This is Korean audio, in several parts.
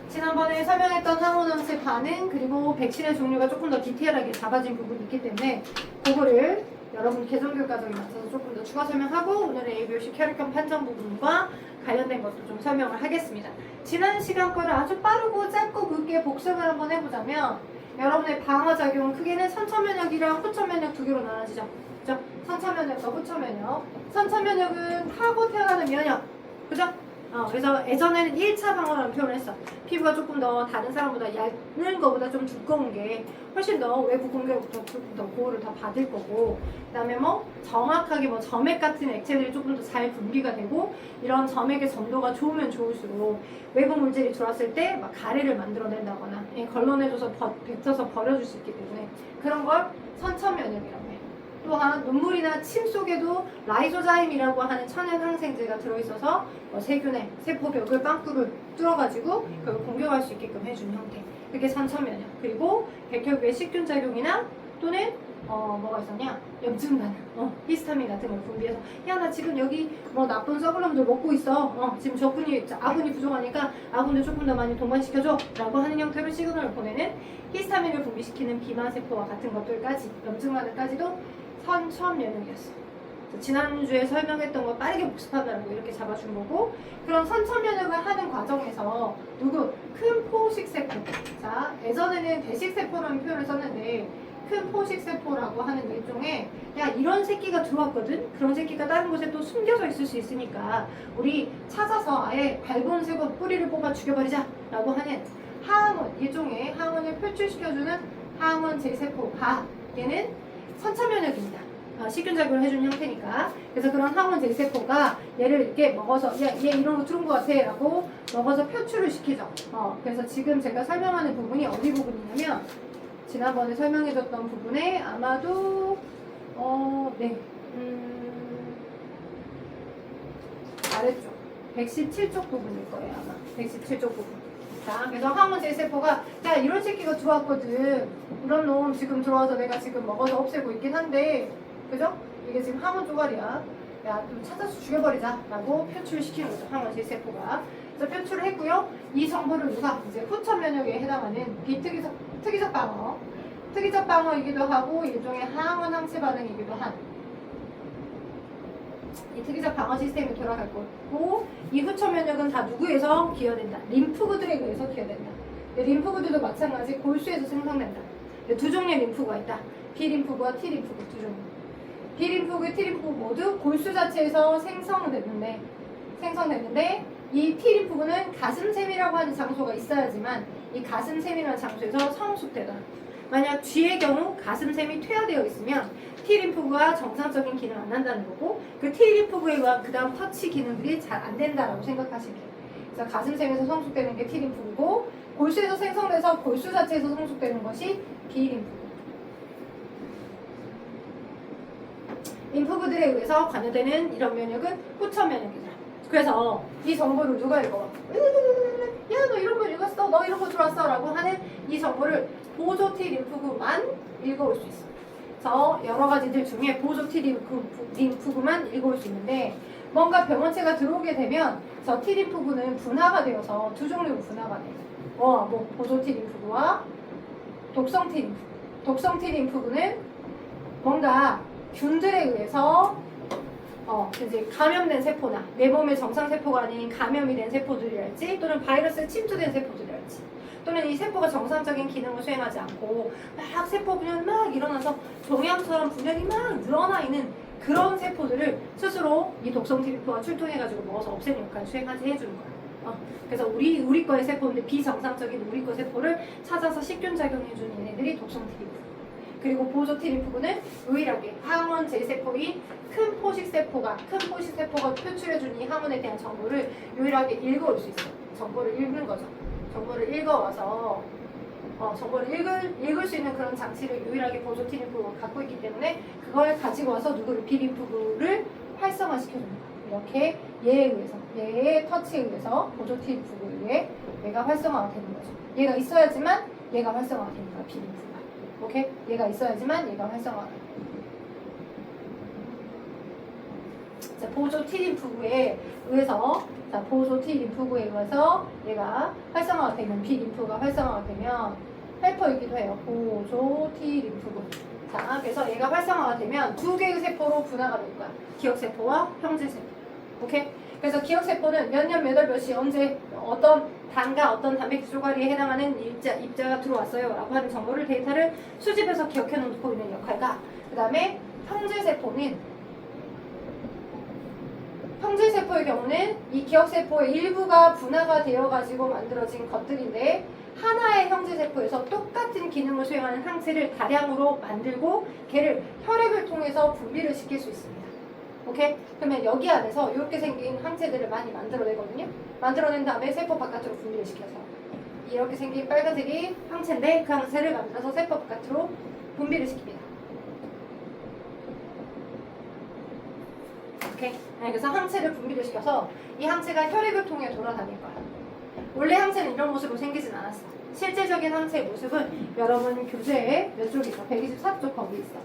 지난번에 설명했던 항원항체 반응 그리고 백신의 종류가 조금 더 디테일하게 잡아진 부분이 있기 때문에 그거를 여러분 개정교육 과정에 맞춰서 조금 더 추가 설명하고 오늘의 ABOC 혈액형 판정 부분과 관련된 것도 좀 설명을 하겠습니다. 지난 시간 거를 아주 빠르고 짧고 굵게 복습을 한번 해보자면 여러분의 방어작용 크게는 선천면역이랑 후천면역 두 개로 나눠지죠. 그죠? 선천면역과 후천면역. 선천면역은 하고 태어나는 면역. 그죠? 그래서 예전에는 1차 방어라는 표현을 했어. 피부가 조금 더 다른 사람보다 얇은 거보다 좀 두꺼운 게 훨씬 더 외부 공격부터 조금 더 보호를 더 받을 거고, 그 다음에 뭐 정확하게 뭐 점액 같은 액체들이 조금 더 잘 분비가 되고, 이런 점액의 점도가 좋으면 좋을수록 외부 물질이 들어왔을 때 막 가래를 만들어낸다거나 걸러내줘서 뱉어서 버려줄 수 있기 때문에 그런 걸 선천면역이라고 해요. 또한 눈물이나 침 속에도 라이조자임이라고 하는 천연 항생제가 들어있어서 세균의 세포벽을 빵꾸를 뚫어가지고 그걸 공격할 수 있게끔 해주는 형태. 그게 선천면역. 그리고 백혈구의 식균작용이나 또는 뭐가 있었냐? 염증 반응, 히스타민 같은 걸 분비해서 야 나 지금 여기 뭐 나쁜 썩을 놈들 먹고 있어. 지금 아군이 부족하니까 아군을 조금 더 많이 동반시켜줘 라고 하는 형태로 시그널을 보내는 히스타민을 분비시키는 비만세포와 같은 것들까지 염증 반응까지도 선천면역이었어. 지난주에 설명했던 거 빠르게 복습하느라고 이렇게 잡아준 거고, 그런 선천면역을 하는 과정에서 큰 포식세포. 자, 예전에는 대식세포라는 표현을 썼는데 큰 포식세포라고 하는 일종의 야 이런 새끼가 들어왔거든? 그런 새끼가 다른 곳에 또 숨겨져 있을 수 있으니까 우리 찾아서 아예 밟은 새고 뿌리를 뽑아 죽여버리자 라고 하는 항원, 일종의 항원을 표출시켜주는 항원 제세포가 얘는 선천면역입니다. 식균작용을 해주는 형태니까. 그래서 그런 항원 제세포가 얘를 이렇게 먹어서 얘 이런 거 들은 것 같아 라고 먹어서 표출을 시키죠. 그래서 지금 제가 설명하는 부분이 어디 부분이냐면 지난번에 설명해줬던 부분에 아마도 아래쪽 117쪽 부분일 거예요. 아마 117쪽 부분. 자, 그래서 항원 제세포가 야 이런 새끼가 들어왔거든. 이런 놈 지금 들어와서 내가 지금 먹어서 없애고 있긴 한데, 그죠? 이게 지금 항원 쪼가리야. 야 좀 찾아서 죽여버리자 라고 표출시키는 거죠. 항원 제세포가. 그래서 표출을 했고요. 이 정보를 누가 이제 후천면역에 해당하는 특이적 방어, 특이적 방어이기도 하고 일종의 항원 항체 반응이기도 한 이 특이적 방어 시스템이 돌아갈 거고, 이 후천면역은 다 누구에서 기여된다? 림프구들에 의해서 기여된다. 림프구들도 마찬가지 골수에서 생성된다. 두 종류의 림프구가 있다. B림프구와 T림프구 두 종류. B림프구, T림프구 모두 골수 자체에서 생성됐는데 이 T림프구는 가슴샘이라고 하는 장소가 있어야지만 이 가슴샘이라는 장소에서 성숙되다. 만약 G의 경우 가슴샘이 퇴화되어 있으면 T림프구가 정상적인 기능을 안 한다는 거고, 그 T림프구에 의한 그 다음 터치 기능들이 잘 안 된다라고 생각하시면 돼요. 그래서 가슴샘에서 성숙되는 게 T림프구고, 골수에서 생성돼서 골수 자체에서 성숙되는 것이 B림프구. 림프구들에 의해서 관여되는 이런 면역은 후천면역이다. 그래서 이 정보를 누가 읽어? 야 너 이런 거 읽었어? 너 이런 거 들어왔어? 라고 하는 이 정보를 보조 T림프구만 읽어올 수 있어. 그래서 여러 가지들 중에 보조 T림프구만 읽어올 수 있는데, 뭔가 병원체가 들어오게 되면 저 T림프구는 분화가 되어서 두 종류로 분화가 돼. 보조 T림프구와 독성 T림프구. 독성 T림프구는 뭔가 균들에 의해서 이제 감염된 세포나 내 몸의 정상 세포가 아닌 감염이 된 세포들이랄지, 또는 바이러스에 침투된 세포들이랄지, 또는 이 세포가 정상적인 기능을 수행하지 않고 막 세포 분열이 막 일어나서 종양처럼 분열이 막 늘어나 있는 그런 세포들을 스스로 이 독성 T림프가 출동해가지고 먹어서 없애는 역할을 수행하지 해주는 거야. 그래서 우리 거의 세포인데 비정상적인 우리 거 세포를 찾아서 식균작용해주는 얘네들이 독성 T림프. 그리고 보조 T림프구는 유일하게 항원 제세포인 큰 포식세포가 표출해준 이 항원에 대한 정보를 유일하게 읽어올 수 있어요. 정보를 읽는 거죠. 정보를 읽어와서 정보를 읽을 수 있는 그런 장치를 유일하게 보조 T림프구가 갖고 있기 때문에 그걸 가지고 와서 B림프구를 활성화시켜줍니다. 이렇게 얘에 의해서, 얘의 터치에 의해서 보조 T림프구에 의해 얘가 활성화가 되는 거죠. 얘가 있어야지만 얘가 활성화가 됩니다. B림프구가. 오케이? 얘가 있어야지만 얘가 활성화가 됩니다. 자, 보조 T림프구에 의해서 자, 보조 T림프구에 의해서 얘가 활성화가 되면 B림프가 활성화가 되면 헬퍼이기도 해요. 보조 T림프구. 자, 그래서 얘가 활성화가 되면 두 개의 세포로 분화가 될 거야. 기억세포와 형제세포. 오케이? 그래서 기억세포는 몇 년, 몇 월, 몇 시, 언제, 어떤 단가, 어떤 단백질 조가리에 해당하는 입자가 들어왔어요. 라고 하는 정보를, 데이터를 수집해서 기억해 놓고 있는 역할과, 그 다음에 형제세포의 경우는 이 기억세포의 일부가 분화가 되어가지고 만들어진 것들인데, 하나의 형제세포에서 똑같은 기능을 수행하는 항체를 다량으로 만들고 걔를 혈액을 통해서 분비를 시킬 수 있습니다. 오케이? 그러면 여기 안에서 이렇게 생긴 항체들을 많이 만들어내거든요. 만들어낸 다음에 세포 바깥으로 분비를 시켜서 이렇게 생긴 빨간색이 항체인데 그 항체를 만들어서 세포 바깥으로 분비를 시킵니다. 오케이? 네, 그래서 항체를 분비를 시켜서 이 항체가 혈액을 통해 돌아다닐 거야. 원래 항체는 이런 모습으로 생기진 않았어. 실제적인 항체의 모습은 여러분 교재에 몇 쪽 있어? 124쪽 거기 있어.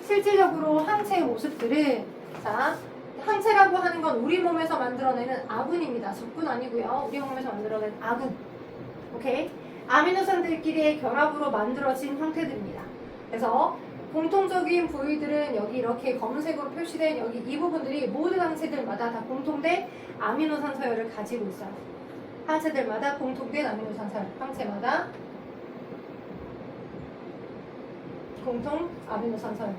실질적으로 항체의 모습들은 자, 항체라고 하는 건 우리 몸에서 만들어내는 아군입니다. 적군 아니고요. 우리 몸에서 만들어낸 아군. 오케이? 아미노산들끼리의 결합으로 만들어진 형태들입니다. 그래서 공통적인 부위들은 여기 이렇게 검은색으로 표시된 여기 이 부분들이 모든 항체들마다 다 공통된 아미노산 서열을 가지고 있어요. 항체들마다 공통된 아미노산 서열. 항체마다 공통 아미노산 서열.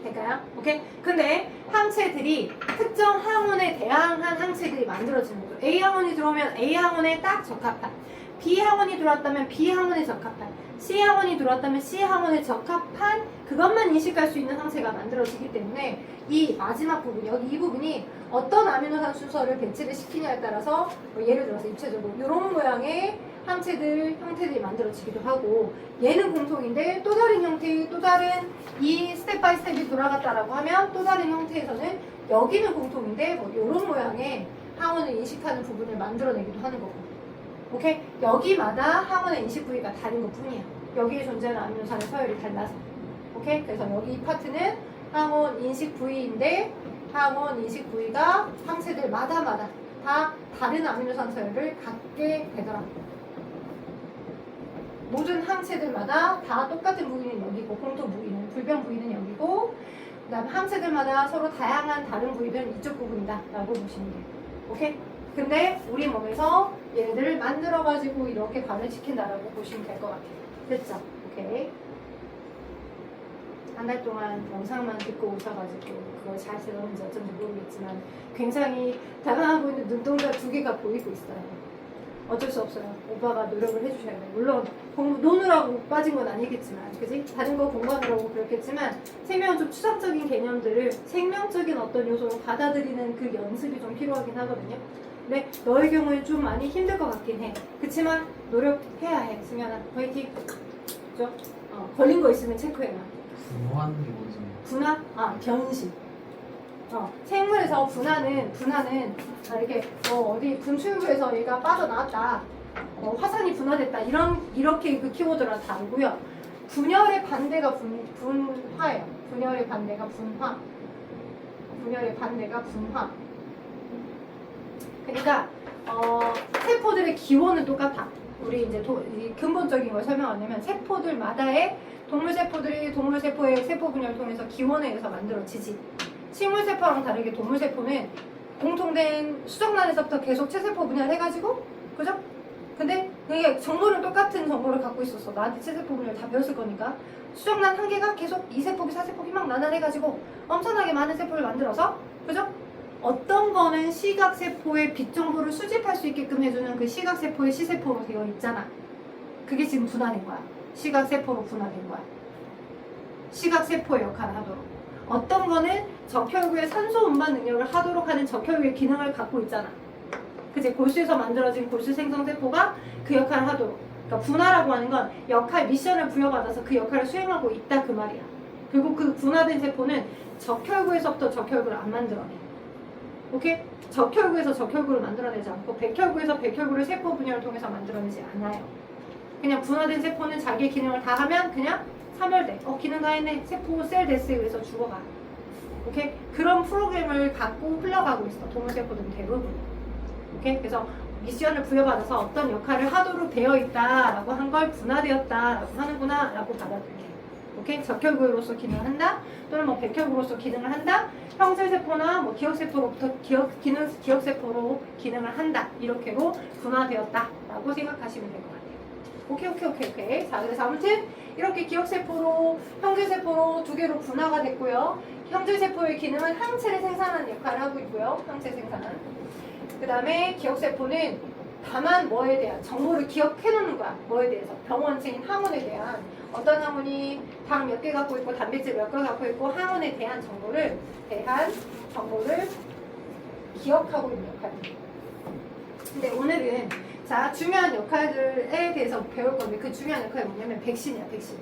될까요? 오케이? 근데 항체들이 특정 항원에 대항한 항체들이 만들어지는 거죠. A항원이 들어오면 A항원에 딱 적합한, B항원이 들어왔다면 B항원에 적합한, C항원이 들어왔다면 C항원에 적합한 그것만 인식할 수 있는 항체가 만들어지기 때문에 이 마지막 부분, 여기 이 부분이 어떤 아미노산 순서를 배치를 시키냐에 따라서 예를 들어서 입체적으로 이런 모양의 형태들이 만들어지기도 하고, 얘는 공통인데 또 다른 형태의 또 다른 이 스텝 바이 스텝이 돌아갔다라고 하면 또 다른 형태에서는 여기는 공통인데 뭐 이런 모양의 항원을 인식하는 부분을 만들어내기도 하는 거고. 오케이? 여기마다 항원의 인식 부위가 다른 것 뿐이야. 여기에 존재하는 아미노산의 서열이 달라서. 오케이? 그래서 여기 이 파트는 항원 인식 부위인데 항원 인식 부위가 항체들마다 다 다른 아미노산 서열을 갖게 되더라고요. 모든 항체들마다 다 똑같은 부위는 여기고 공통 부위는, 불변 부위는 여기고, 그 다음에 항체들마다 서로 다양한 다른 부위들은 이쪽 부분이다 라고 보시면 돼요. 오케이? 근데 우리 몸에서 얘네들을 만들어가지고 이렇게 발현시킨다라고 보시면 될 것 같아요. 됐죠? 오케이. 한 달 동안 영상만 듣고 오셔가지고 그걸 잘 들었는지 어쩐지 모르겠지만 굉장히 당황하고 있는 눈동자 두 개가 보이고 있어요. 어쩔 수 없어요. 오빠가 노력을 해주셔야 돼요. 물론 노느라고 빠진 건 아니겠지만, 그지? 다른 거 공부하느라고 그렇겠지만 생명은 좀 추상적인 개념들을 생명적인 어떤 요소로 받아들이는 그 연습이 좀 필요하긴 하거든요. 근데 너의 경우엔 좀 많이 힘들 것 같긴 해. 그치만 노력해야 해. 승현아, 화이팅. 그죠? 걸린 거 있으면 체크해라. 분화하는 게 뭐죠? 분화? 변신. 생물에서 분화는 이렇게 어디 분출구에서 얘가 빠져나왔다, 화산이 분화됐다, 이렇게 그 키워드랑 다르고요. 분열의 반대가 분화예요. 분열의 반대가 분화. 그러니까 세포들의 기원은 똑같아. 우리 이제 이 근본적인 걸 설명하려면 세포들마다의 동물세포의 세포 분열을 통해서 기원에 의해서 만들어지지. 식물세포랑 다르게 동물세포는 공통된 수정란에서부터 계속 체세포 분열해가지고, 그죠? 근데 그게 정보는 똑같은 정보를 갖고 있었어. 나한테 체세포 분열 다 배웠을 거니까. 수정란 한 개가 계속 2세포기, 4세포기 막 나눠해가지고 엄청나게 많은 세포를 만들어서, 그죠? 어떤 거는 시각세포의 빛 정보를 수집할 수 있게끔 해주는 그 시각세포의 시세포로 되어 있잖아. 그게 지금 분화된 거야. 시각세포로 분화된 거야. 시각세포의 역할을 하도록. 어떤 거는 적혈구의 산소 운반 능력을 하도록 하는 적혈구의 기능을 갖고 있잖아. 그치? 골수에서 만들어진 골수 생성세포가 그 역할을 하도록. 그러니까 분화라고 하는 건 역할, 미션을 부여받아서 그 역할을 수행하고 있다 그 말이야. 그리고 그 분화된 세포는 적혈구에서부터 적혈구를 안 만들어내. 오케이? 적혈구에서 적혈구를 만들어내지 않고 백혈구에서 백혈구를 세포 분열을 통해서 만들어내지 않아요. 그냥 분화된 세포는 자기의 기능을 다 하면 그냥 사멸돼. 기능 다 했네. 세포 셀 데스. 그래서 죽어가. 오케이? 그런 프로그램을 갖고 흘러가고 있어. 동물세포들은 대부분. 오케이? 그래서 미션을 부여받아서 어떤 역할을 하도록 되어 있다라고 한 걸 분화되었다라고 하는구나 라고 받아들여. 오케이? 적혈구로서 기능을 한다. 또는 뭐 백혈구로서 기능을 한다. 형질세포나 뭐 기억세포로부터 기억세포로 기능을 한다. 이렇게로 분화되었다라고 생각하시면 될 것 같아요. 오케이. 자, 그래서 아무튼 이렇게 기억세포로, 형질세포로 두 개로 분화가 됐고요. 형질세포의 기능은 항체를 생산하는 역할을 하고 있고요. 항체 생산. 그 다음에 기억세포는 다만 뭐에 대한 정보를 기억해 놓는 거야. 뭐에 대해서? 병원체인 항원에 대한 어떤 항원이 당 몇 개 갖고 있고 단백질 몇 개 갖고 있고 항원에 대한 정보를 기억하고 있는 역할입니다. 근데 오늘은 자 중요한 역할들에 대해서 배울 건데 그 중요한 역할이 뭐냐면 백신이야. 백신.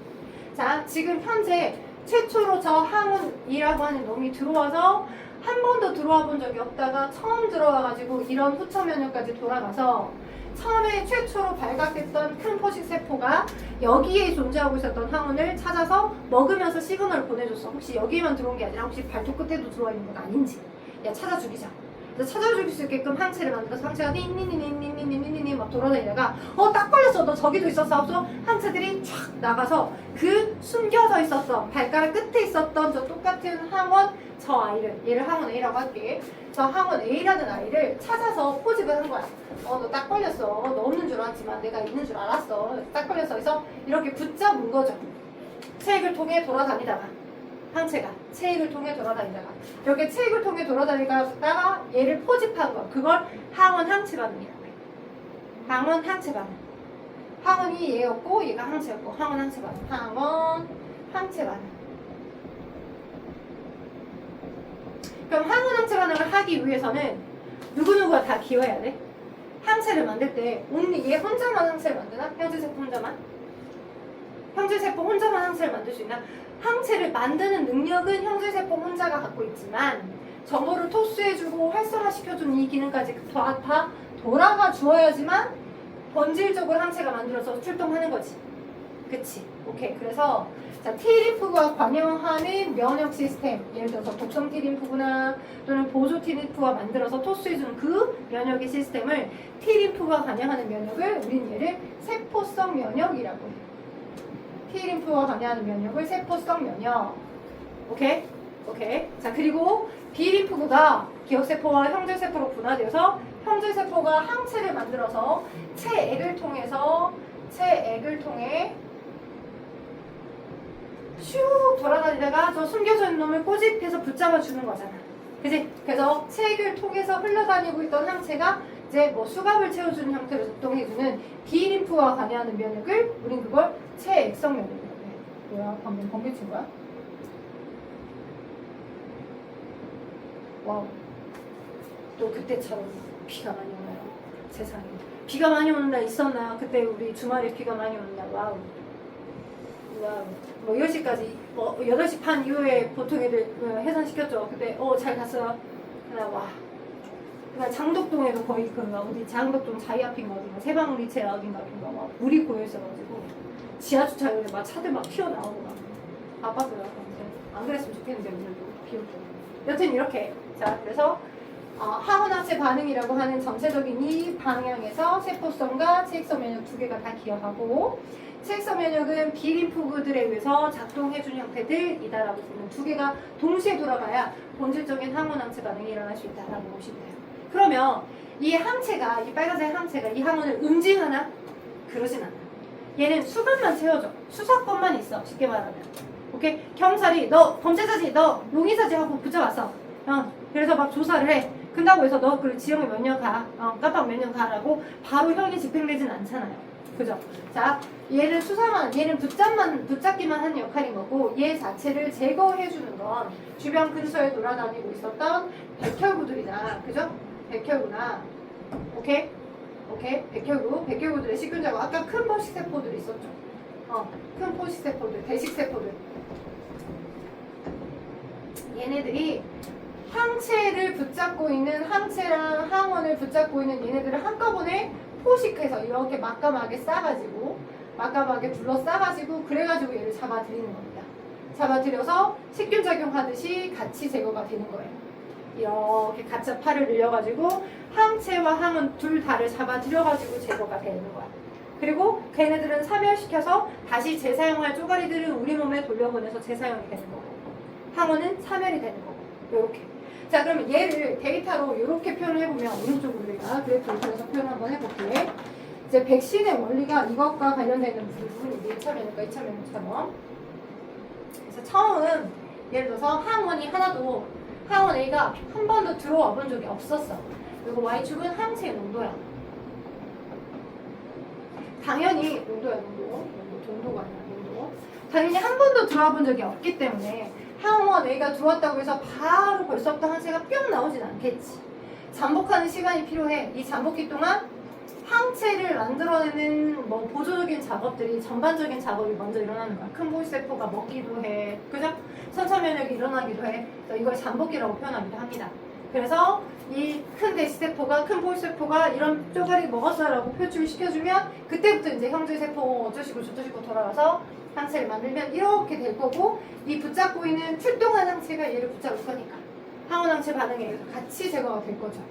자 지금 현재 최초로 저 항원이라고 하는 놈이 들어와서 한 번도 들어와 본 적이 없다가 처음 들어와가지고 이런 후처 면역까지 돌아가서 처음에 최초로 발각됐던 큰 포식세포가 여기에 존재하고 있었던 항원을 찾아서 먹으면서 시그널을 보내줬어. 혹시 여기에만 들어온 게 아니라 혹시 발톱 끝에도 들어와 있는 건 아닌지 야 찾아 죽이자. 그래서 찾아 죽일 수 있게끔 항체를 만들어서 항체가 니니니니니니니니니 막 돌아다니다가 딱 걸렸어. 너 저기도 있었어. 하고서 항체들이 촥 나가서 그 숨겨져 있었던 발가락 끝에 있었던 저 똑같은 항원 저 아이를 얘를 항원 A라고 할게. 저 항원 A라는 아이를 찾아서 포집을 한 거야. 너 딱 걸렸어. 너 없는 줄 알았지만 내가 있는 줄 알았어. 딱 걸렸어. 그래서 이렇게 붙잡은 거죠. 체액을 통해 돌아다니다가 항체가 체액을 통해 돌아다니다가 이렇게 체액을 통해 돌아다니다가 얘를 포집한 거. 그걸 항원 항체 반응이라고 해. 항원 항체 반응. 항원이 얘였고 얘가 항체였고 항원 항체 반응. 항원 항체 반응. 그럼 항원 항체 반응을 하기 위해서는 누구누구가 다 기여해야 돼? 항체를 만들 때 only 얘 혼자만 항체를 만드나? 형질세포 혼자만? 형질세포 혼자만 항체를 만들 수 있나? 항체를 만드는 능력은 형질세포 혼자가 갖고 있지만 정보를 토스해주고 활성화시켜주는 이 기능까지 다 돌아가 주어야지만 본질적으로 항체가 만들어서 출동하는 거지. 그치? 오케이. 그래서 자, T림프가 관여하는 면역 시스템, 예를 들어서 독성 T림프구나 또는 보조 T림프가 만들어서 토스해주는 그 면역의 시스템을 T림프가 관여하는 면역을 우린 얘를 세포성 면역이라고 해요. T림프가 관여하는 면역을 세포성 면역. 오케이? 오케이. 자, 그리고 B림프구가 기억세포와 형질세포로 분화되어서 형질세포가 항체를 만들어서 체액을 통해 슉 돌아다니다가 저 숨겨져 있는 놈을 꼬집해서 붙잡아 주는 거잖아. 그지? 그래서 체액을 통해서 흘러다니고 있던 항체가 이제 뭐 수갑을 채워주는 형태로 작동해주는 B림프와 관여하는 면역을 우린 그걸 체액성 면역이라고 해. 뭐야? 방금 번개 친 거야? 와우. 또 그때처럼 비가 많이 오나요? 세상에. 비가 많이 오는 날 있었나요? 그때 우리 주말에 비가 많이 오는 날. 와우. 뭐 10시까지, 8시 반 이후에 보통 애들 해산시켰죠. 그때, 잘 갔어요. 그날, 와. 그날 장덕동에도 거의 어디 장덕동 자이앞인가 어딘가, 세방리체 어딘가, 막 물이 고여있어가지고, 지하주차장에 막 차들 막 튀어나오고 막, 바빴어요. 안 그랬으면 좋겠는데, 오늘도 비 오고. 여튼 이렇게. 자, 그래서, 항원항체 반응이라고 하는 전체적인 이 방향에서 세포성과 체액성 면역 두 개가 다 기여하고, 체액성 면역은 B림프구들에 의해서 작동해주는 형태들이다라고 보면 두 개가 동시에 돌아가야 본질적인 항원항체 반응이 일어날 수 있다라고 보시면 돼요. 그러면 이 항체가, 이 빨간색 항체가 이 항원을 응징하나? 그러진 않아. 얘는 수갑만 채워줘. 수사권만 있어. 쉽게 말하면. 오케이? 경찰이 너 범죄자지, 너 용의자지 하고 붙잡았어. 그래서 막 조사를 해. 근다고 해서 너 그 지역에 몇 년 가, 깜빡 몇 년 가라고 바로 형이 집행되진 않잖아요. 그죠? 자, 얘는 얘는 붙잡기만 하는 역할인 거고, 얘 자체를 제거해주는 건 주변 근처에 돌아다니고 있었던 백혈구들이나, 그죠? 백혈구나. 오케이? 백혈구들의 식균자고, 아까 큰 포식세포들이 있었죠? 큰 포식세포들, 대식세포들. 얘네들이 항체를 붙잡고 있는, 항체랑 항원을 붙잡고 있는 얘네들을 한꺼번에 포식해서 이렇게 막강하게 싸가지고 막가막에 둘러싸가지고 그래가지고 얘를 잡아들이는 겁니다. 잡아들여서 식균작용하듯이 같이 제거가 되는 거예요. 이렇게 가짜 팔을 늘려가지고 항체와 항은 둘 다를 잡아들여가지고 제거가 되는 거야. 그리고 걔네들은 사멸시켜서 다시 재사용할 쪼가리들을 우리 몸에 돌려보내서 재사용이 되는 거고, 항원은 사멸이 되는 거고, 요렇게. 자, 그러면 얘를 데이터로 이렇게 표현을 해보면, 오른쪽으로 우리가 그래프를 그려서 표현 한번 해볼게. 이제 백신의 원리가 이것과 관련되는 부분이 1차 면역과 2차 면역처럼. 그래서 처음 예를 들어서 항원이 하나도, 항원 A가 한 번도 들어와 본 적이 없었어. 그리고 Y축은 항체의 농도야. 당연히 농도야, 농도가 아니라 농도. 당연히 한 번도 들어와 본 적이 없기 때문에 항원 A가 들어왔다고 해서 바로 벌써부터 항체가 뿅 나오진 않겠지. 잠복하는 시간이 필요해. 이 잠복기 동안 항체를 만들어내는 뭐 보조적인 작업들이, 전반적인 작업이 먼저 일어나는 거야. 큰 포유세포가 먹기도 해. 그죠? 선차 면역이 일어나기도 해. 그래서 이걸 잠복기라고 표현하기도 합니다. 그래서 이 큰 대시세포가, 큰 포유세포가 이런 쪼가리 먹었어라고 표출을 시켜주면 그때부터 이제 형제세포 어쩌시고 저쩌시고 돌아가서 항체를 만들면 이렇게 될 거고, 이 붙잡고 있는 출동한 항체가 얘를 붙잡을 거니까 항원항체 반응에 의해서 같이 제거가 될 거죠.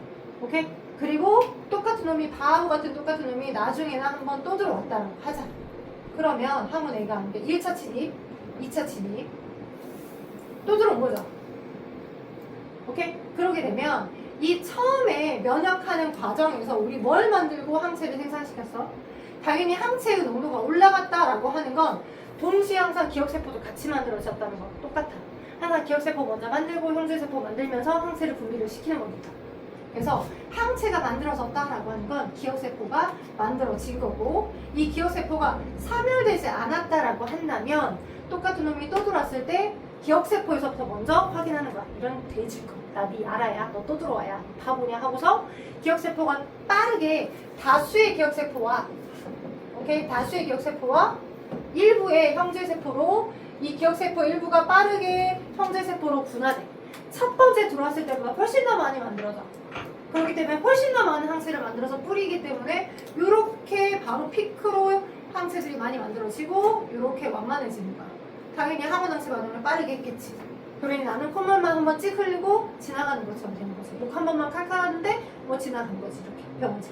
오케이? 그리고 똑같은 놈이, 바보 같은 똑같은 놈이 나중에나 한번 또 들어왔다라고 하자. 그러면 항원 A가 1차 침입, 2차 침입 또 들어온 거죠. 오케이? 그러게 되면 이 처음에 면역하는 과정에서 우리 뭘 만들고 항체를 생산시켰어? 당연히 항체의 농도가 올라갔다라고 하는 건 동시에 항상 기억세포도 같이 만들어졌다는 거 똑같아. 항상 기억세포 먼저 만들고 형제세포 만들면서 항체를 분비를 시키는 겁니다. 그래서 항체가 만들어졌다라고 하는 건 기억세포가 만들어진 거고, 이 기억세포가 사멸되지 않았다라고 한다면 똑같은 놈이 또 들어왔을 때 기억세포에서부터 먼저 확인하는 거야. 이런 돼질 거. 나 니 알아야. 너 또 들어와야. 바보냐 하고서 기억세포가 빠르게 다수의 기억세포와, 오케이? 다수의 기억세포와 일부의 형제세포로, 이 기억세포 일부가 빠르게 형제세포로 분화돼. 첫 번째 들어왔을 때보다 훨씬 더 많이 만들어져. 그렇기 때문에 훨씬 더 많은 항체를 만들어서 뿌리기 때문에 이렇게 바로 피크로 항체들이 많이 만들어지고 이렇게 완만해지는 거야. 당연히 항원항체 반응을 빠르게 했겠지. 그러니 나는 콧물만 한번 찍 흘리고 지나가는 것처럼 되는 거지. 목 한 번만 칼칼하는데 뭐 지나간 거지. 이렇게 병원체.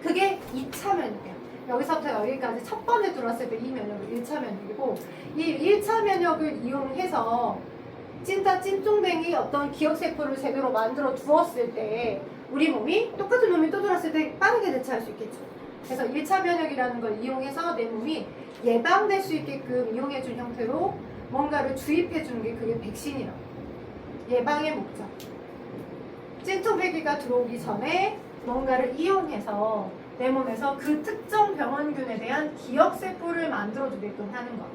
그게 2차 면역이야. 여기서부터 여기까지 첫 번째 들어왔을 때 이 면역은 1차 면역이고, 이 1차 면역을 이용해서 찐따찐뚱뱅이 어떤 기억세포를 제대로 만들어 두었을 때 우리 몸이 똑같은 놈이 또 들어왔을 때 빠르게 대처할 수 있겠죠. 그래서 1차 면역이라는 걸 이용해서 내 몸이 예방될 수 있게끔 이용해준 형태로 뭔가를 주입해주는 게 그게 백신이라고. 예방의 목적. 찐통배기가 들어오기 전에 뭔가를 이용해서 내 몸에서 그 특정 병원균에 대한 기억세포를 만들어주게끔 하는 것.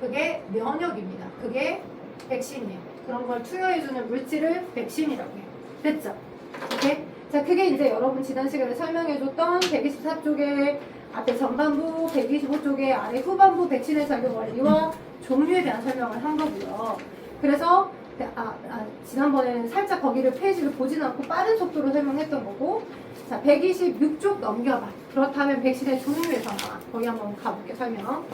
그게 면역입니다. 그게 백신이에요. 그런 걸 투여해주는 물질을 백신이라고 해요. 됐죠? 오케이? 자, 그게 이제 여러분 지난 시간에 설명해줬던 124쪽의 앞에 전반부, 125쪽의 아래 후반부 백신의 작용 원리와 종류에 대한 설명을 한 거고요. 그래서 지난번에는 살짝 거기를 페이지를 보진 않고 빠른 속도로 설명했던 거고, 자, 126쪽 넘겨봐. 그렇다면 백신의 종류에서 거기 한번 가볼게, 설명.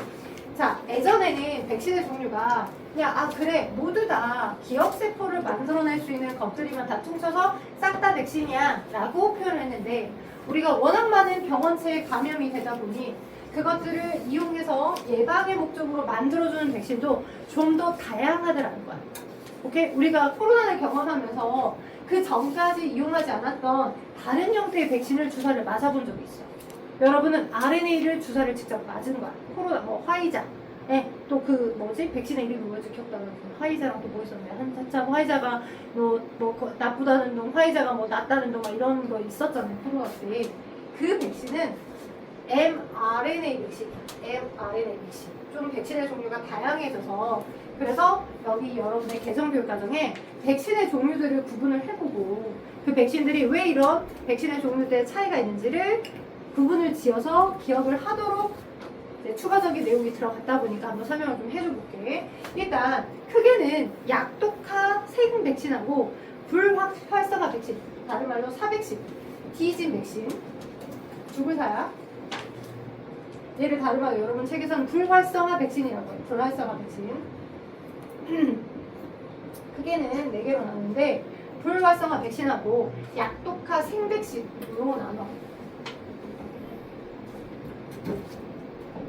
자, 예전에는 백신의 종류가 그냥 그래 모두 다 기억세포를 만들어낼 수 있는 것들이면 다 퉁쳐서 싹 다 백신이야 라고 표현을 했는데, 우리가 워낙 많은 병원체에 감염이 되다 보니 그것들을 이용해서 예방의 목적으로 만들어주는 백신도 좀 더 다양하더라는 거야. 오케이? 우리가 코로나를 경험하면서 그 전까지 이용하지 않았던 다른 형태의 백신을 주사를 맞아본 적이 있어. 여러분은 RNA를 주사를 직접 맞은 거야. 코로나, 화이자. 네, 또 백신의 이름이 뭐였지? 기억도 안 나는데. 화이자랑 또 뭐 있었나요? 한참 화이자가 나쁘다는 놈, 화이자가 낫다는 놈, 이런 거 있었잖아요. 코로나 때. 그 백신은 mRNA 백신이야. mRNA 백신. 좀 백신의 종류가 다양해져서, 그래서 여기 여러분의 개정교육 과정에 백신의 종류들을 구분을 해보고, 그 백신들이 왜 이런 백신의 종류들의 차이가 있는지를 구분을 지어서 기억을 하도록 추가적인 내용이 들어갔다 보니까 한번 설명을 좀 해줘볼게. 일단 크게는 약독화 세균 백신하고 불활성화 백신, 다른 말로 사백신, 디진 백신, 죽을 사약, 얘를 다루면 여러분 책에서는 불활성화 백신이라고 해요. 불활성화 백신. 크게는 4개로 나누는데 불활성화 백신하고 약독화 생백신 요거 나눠.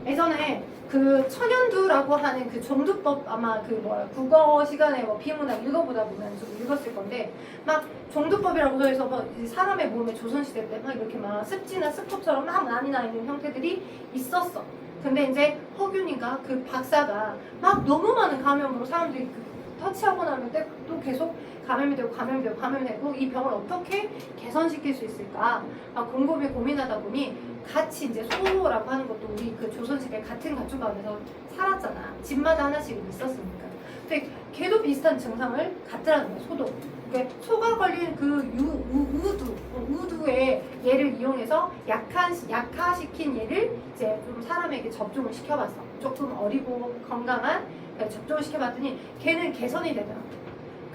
예전에 그 천연두라고 하는 그 종두법 아마 그 뭐야 국어 시간에 뭐 비문학 읽어보다 보면 좀 읽었을 건데 막 종두법이라고 해서 뭐 사람의 몸에 조선시대 때 막 이렇게 막 습지나 습톱처럼 막 많이 나 있는 형태들이 있었어. 근데 이제 허균이가 그 박사가 막 너무 많은 감염으로 사람들이 터치하고 나면 또 계속 감염이 되고 감염이 되고 이 병을 어떻게 개선시킬 수 있을까 곰곰이 고민하다 보니 같이 이제 소라고 하는 것도 우리 그 조선시대 같은 가축 가운데서 살았잖아. 집마다 하나씩은 있었으니까. 근데 걔도 비슷한 증상을 갖더라는 거야. 소도. 그러니까 소가 걸린 그 우두의 얘를 이용해서 약화시킨 얘를 이제 좀 사람에게 접종을 시켜봤어. 조금 어리고 건강한 접종을 시켜봤더니 걔는 개선이 되더라고.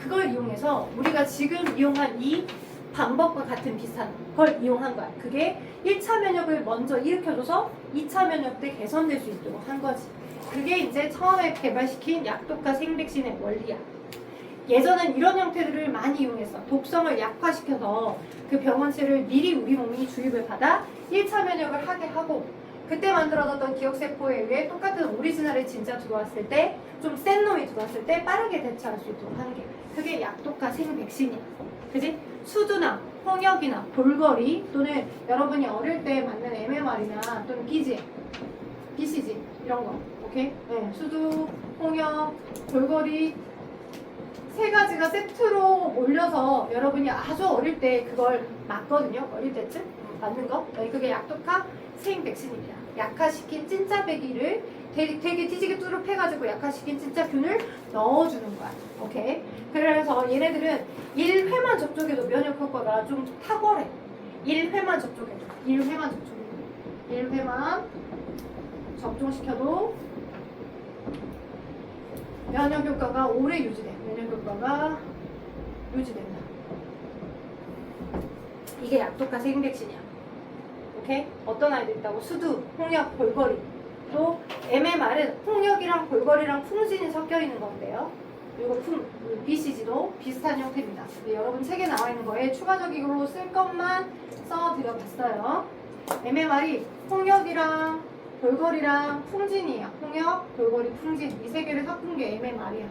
그걸 이용해서 우리가 지금 이용한 이 방법과 같은 비슷한 걸 이용한 거야. 그게 1차 면역을 먼저 일으켜줘서 2차 면역 때 개선될 수 있도록 한 거지. 그게 이제 처음에 개발시킨 약독화 생백신의 원리야. 예전엔 이런 형태들을 많이 이용했어. 독성을 약화시켜서 그 병원체를 미리 우리 몸이 주입을 받아 1차 면역을 하게 하고 그때 만들어졌던 기억세포에 의해 똑같은 오리지널이 진짜 들어왔을 때 좀 센 놈이 들어왔을 때 빠르게 대처할 수 있도록 하는 게 그게 약독화 생백신이야. 그지? 수두나 홍역이나 볼거리 또는 여러분이 어릴 때 맞는 MMR이나 또는 BCG 이런 거 오케이? 네, 수두, 홍역, 볼거리 세 가지가 세트로 몰려서 여러분이 아주 어릴 때 그걸 맞거든요. 어릴 때쯤 맞는 거. 그게 약독화 생백신입니다. 약화시킨 찐짜배기를 되게 뒤지게 뚜렷해가지고 약화시킨 찐짜균을 넣어주는 거야. 오케이? 그래서 얘네들은 1회만 접촉해도 면역 효과가 좀 탁월해. 1회만 접촉해도. 1회만 접종시켜도 면역 효과가 오래 유지돼. 면역 효과가 유지된다. 이게 약독화 생백신이야. 오케이? 어떤 아이들 있다고? 수두, 홍역, 볼거리. 또 MMR은 홍역이랑 볼거리랑 풍진이 섞여 있는 건데요. 그리고 BCG도 비슷한 형태입니다. 여러분 책에 나와 있는 거에 추가적으로 쓸 것만 써드려봤어요. MMR이 홍역이랑 볼거리랑 풍진이에요. 홍역, 볼거리, 풍진 이 세 개를 섞은 게 MMR이야.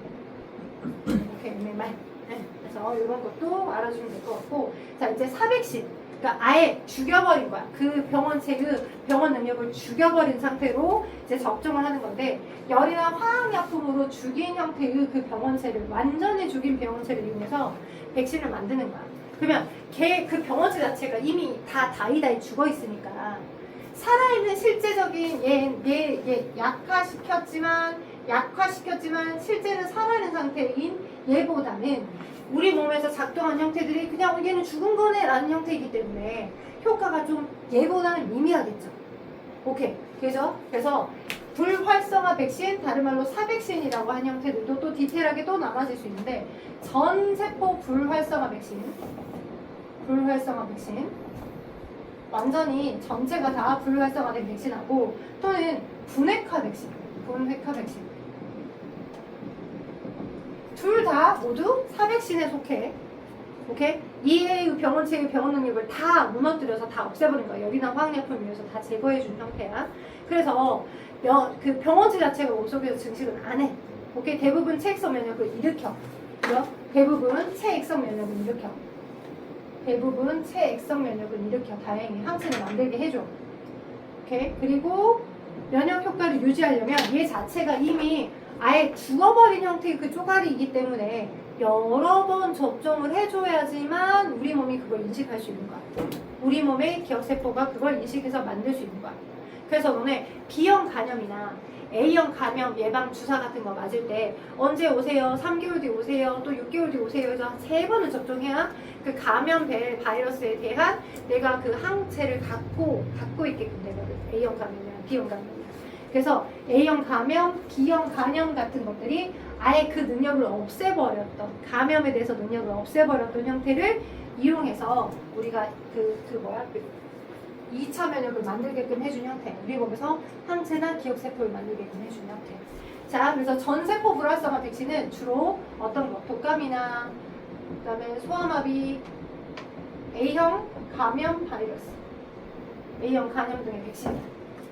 이렇게 MMR. 네. 그래서 이런 것도 알아주면 될 것 같고, 자 이제 사백신. 그러니까 아예 죽여버린 거야. 그 병원체의 병원 능력을 죽여버린 상태로 이제 접종을 하는 건데 열이나 화학약품으로 죽인 형태의 그 병원체를 완전히 죽인 병원체를 이용해서 백신을 만드는 거야. 그러면 그 병원체 자체가 이미 다 다이다이 죽어 있으니까 살아있는 실제적인 얘 약화시켰지만 실제는 살아있는 상태인 얘보다는 우리 몸에서 작동한 형태들이 그냥 얘는 죽은 거네 라는 형태이기 때문에 효과가 좀 얘보다는 미미하겠죠. 오케이. 그래서 불활성화 백신, 다른 말로 사백신이라고 한 형태들도 또 디테일하게 또 나눠질 수 있는데 전세포 불활성화 백신 완전히 전체가 다 불활성화된 백신하고 또는 분핵화 백신 둘 다 모두 사백신에 속해. 오케이? 이의 병원체의 병원 능력을 다 무너뜨려서 다 없애버린 거야. 열이나 화학약품을 위해서 다 제거해준 형태야. 그래서 그 병원체 자체가 몸속에서 증식은 안 해. 오케이? 대부분 체액성 면역을 일으켜. 대부분 체액성 면역을 일으켜. 다행히 항체를 만들게 해줘. 오케이? 그리고 면역 효과를 유지하려면 얘 자체가 이미 아예 죽어버린 형태의 그 쪼가리이기 때문에 여러 번 접종을 해줘야지만 우리 몸이 그걸 인식할 수 있는 거야. 우리 몸의 기억세포가 그걸 인식해서 만들 수 있는 거야. 그래서 너네 B형 감염이나 A형 감염 예방 주사 같은 거 맞을 때 언제 오세요? 3개월 뒤 오세요? 또 6개월 뒤 오세요? 해서 3번을 접종해야 그 감염될 바이러스에 대한 내가 그 항체를 갖고 있게끔 되거든. A형 감염이나 B형 감염. 그래서 A형 감염, B형 감염 같은 것들이 아예 그 능력을 없애버렸던 감염에 대해서 능력을 없애버렸던 형태를 이용해서 우리가 2차 면역을 만들게끔 해준 형태. 우리 몸에서 항체나 기억세포를 만들게끔 해준 형태. 자, 그래서 전세포 불활성화 백신은 주로 어떤 거? 독감이나 그다음에 소아마비, A형 감염 바이러스, A형 감염 등의 백신이야.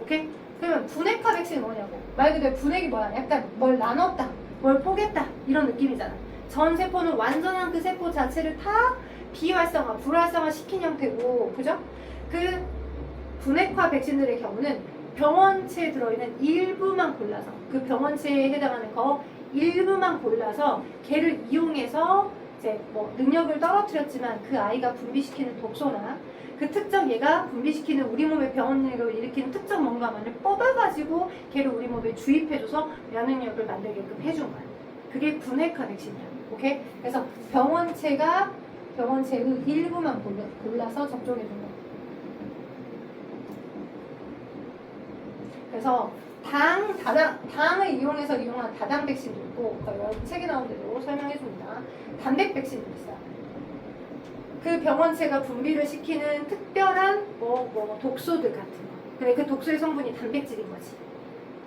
오케이? 그러면 분해카 백신이 뭐냐고? 말 그대로 분해기 뭐야? 약간 뭘 나눴다, 뭘 포겠다 이런 느낌이잖아. 전 세포는 완전한 그 세포 자체를 다 비활성화, 불활성화 시킨 형태고, 그죠? 그 분해카 백신들의 경우는 병원체에 들어있는 일부만 골라서, 그 병원체에 해당하는 거 일부만 골라서 걔를 이용해서 이제 뭐 능력을 떨어뜨렸지만 그 아이가 분비시키는 독소나 그 특정 얘가 분비시키는 우리 몸의 병원력을 일으키는 특정 뭔가만을 뽑아가지고 걔를 우리 몸에 주입해줘서 면역력을 만들게끔 해준 거야. 그게 분해카 백신이야. 오케이? 그래서 병원체의 일부만 골라서 접종해준 거야. 그래서 당을 이용해서 이용한 다당 백신도 있고, 여러분 책에 나온 대로 설명해줍니다. 단백 백신도 있어요. 그 병원체가 분비를 시키는 특별한 독소들 같은 거. 근데 그 독소의 성분이 단백질인 거지.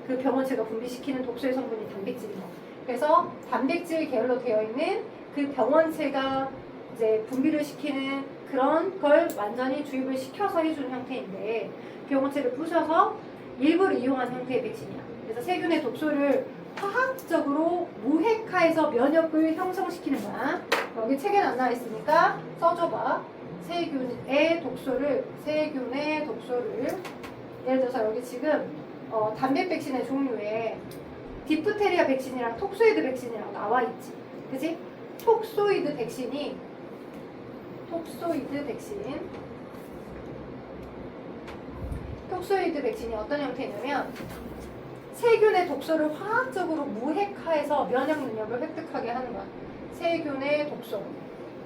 그 병원체가 분비시키는 독소의 성분이 단백질인 거. 그래서 단백질 계열로 되어 있는 그 병원체가 이제 분비를 시키는 그런 걸 완전히 주입을 시켜서 해주는 형태인데, 병원체를 부셔서 일부를 이용한 형태의 백신이야. 그래서 세균의 독소를 화학적으로 무핵화해서 면역을 형성시키는 거야. 여기 책에 안 나와 있으니까 써줘봐. 세균의 독소를 예를 들어서 여기 지금 단백 백신의 종류에 디프테리아 백신이랑 톡소이드 백신이랑 나와 있지. 그지? 톡소이드 백신이 어떤 형태냐면 세균의 독소를 화학적으로 무핵화해서 면역 능력을 획득하게 하는 거야. 세균의 독소.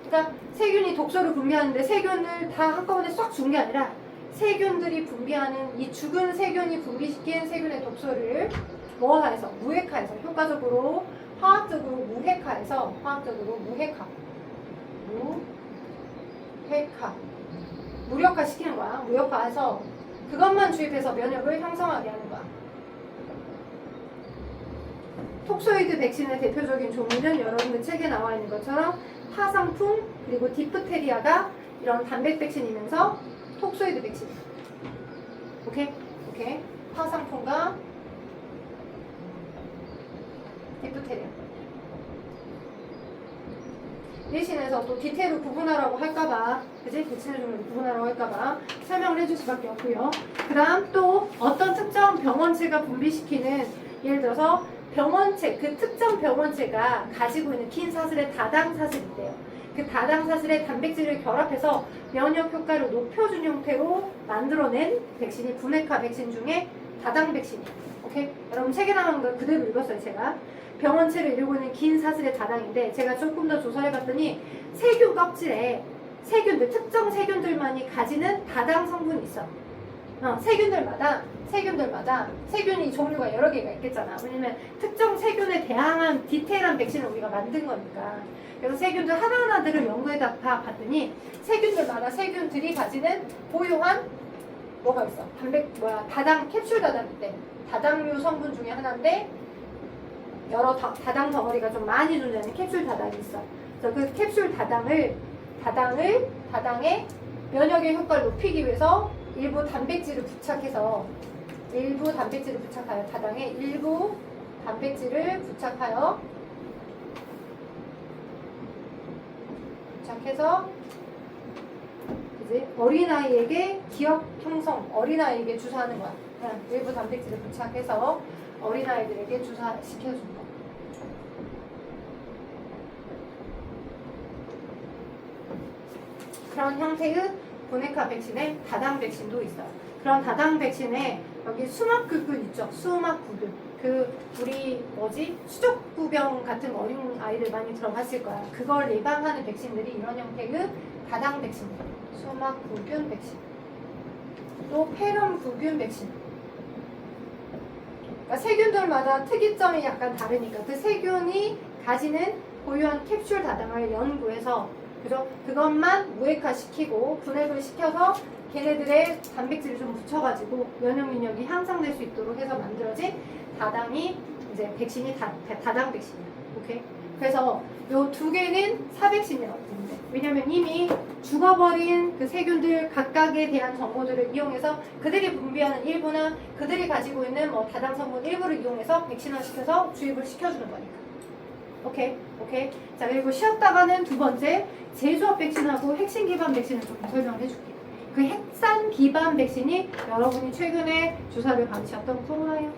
그러니까 세균이 독소를 분비하는데 세균을 다 한꺼번에 쏙 준 게 아니라 세균들이 분비하는 이 죽은 세균이 분비시킨 세균의 독소를 무핵화해서 효과적으로 화학적으로 무력화시키는 거야. 무력화해서 그것만 주입해서 면역을 형성하게 하는 거야. 톡소이드 백신의 대표적인 종류는 여러분들 책에 나와 있는 것처럼 파상풍 그리고 디프테리아가 이런 단백 백신이면서 톡소이드 백신. 오케이? 파상풍과 디프테리아. 대신해서 또 디테일을 구분하라고 할까봐, 그지? 백신의 종류를 구분하라고 할까봐 설명을 해줄 수밖에 없고요. 그 다음 또 어떤 특정 병원체가 분비시키는, 예를 들어서 그 특정 병원체가 가지고 있는 긴 사슬의 다당 사슬이 있대요. 그 다당 사슬의 단백질을 결합해서 면역 효과를 높여준 형태로 만들어낸 백신이 분해카 백신 중에 다당 백신이에요. 오케이? 여러분 책에 나온 걸 그대로 읽었어요, 제가. 병원체를 이루고 있는 긴 사슬의 다당인데, 제가 조금 더 조사를 해봤더니 세균 껍질에 특정 세균들만이 가지는 다당 성분이 있어. 세균들마다 세균이 종류가 여러 개가 있겠잖아. 왜냐면 특정 세균에 대항한 디테일한 백신을 우리가 만든 거니까. 그래서 세균들 하나하나들을 연구해다 봤더니 세균들마다 세균들이 가지는 보유한 뭐가 있어? 다당 캡슐 다당인데, 다당류 성분 중에 하나인데 여러 다당 덩어리가 좀 많이 존재하는 캡슐 다당이 있어. 그래서 그 캡슐 다당의 면역의 효과를 높이기 위해서 일부 단백질을 부착하여 다당에 일부 단백질을 부착해서 이제 어린아이에게 기억 형성, 어린아이에게 주사하는 거야. 그냥 일부 단백질을 부착해서 어린아이들에게 주사시켜준 거. 그런 형태의 분해카 백신의 다당 백신도 있어요. 그런 다당 백신에 여기 수막구균 있죠? 수막구균. 우리 수족구병 같은 어린 아이들 많이 들어봤을 거야. 그걸 예방하는 백신들이 이런 형태의 다당 백신이에요. 수막구균 백신. 또 폐렴구균 백신. 그러니까 세균들마다 특이점이 약간 다르니까 그 세균이 보유한 캡슐 다당을 연구해서 그죠? 그것만 무액화시키고 분해를 시켜서 걔네들의 단백질을 좀 붙여가지고 면역 능력이 향상될 수 있도록 해서 만들어진 다당이 이제 백신이 다당 백신이야. 오케이? 그래서 요 두 개는 사백신이라고 부르는데, 왜냐면 이미 죽어버린 그 세균들 각각에 대한 정보들을 이용해서 그들이 분비하는 일부나 그들이 가지고 있는 뭐 다당 성분 일부를 이용해서 백신화시켜서 주입을 시켜주는 거니까. 오케이? 오케이? 자, 그리고 쉬었다가는 두 번째 제조업 백신하고 핵심 기반 백신을 조금 설명을 해줄게. 그 핵산 기반 백신이 여러분이 최근에 주사를 받으셨던 코로나예요.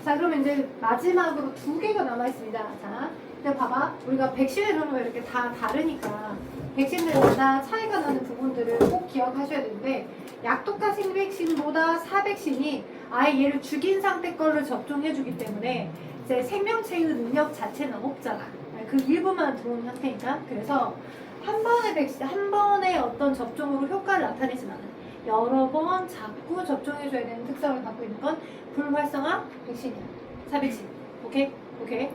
자, 그러면 이제 마지막으로 두 개가 남아있습니다. 자, 근데 봐봐. 우리가 백신의 종류가 이렇게 다 다르니까 백신들마다 차이가 나는 부분들을 꼭 기억하셔야 되는데, 약독가 생백신보다 사백신이 아예 얘를 죽인 상태 거를 접종해주기 때문에 이제 생명체의 능력 자체는 없잖아. 그 일부만 들어오는 상태니까. 그래서 한 번의 백신, 한 번의 어떤 접종으로 효과를 나타내진 않아. 여러 번 자꾸 접종해줘야 되는 특성을 갖고 있는 건 불활성화 백신이야. 사백신. 오케이? 오케이?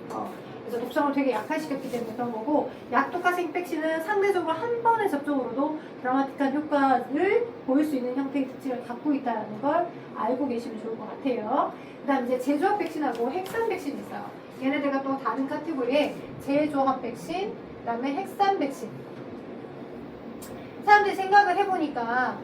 그래서 독성을 되게 약화시켰기 때문에 그런 거고, 약독가 생백신은 상대적으로 한 번의 접종으로도 드라마틱한 효과를 보일 수 있는 형태의 특징을 갖고 있다는 걸 알고 계시면 좋을 것 같아요. 그 다음 이제 제조합 백신하고 핵산 백신이 있어요. 얘네들과 또 다른 카테고리에 제조합 백신, 그 다음에 핵산 백신. 사람들이 생각을 해보니까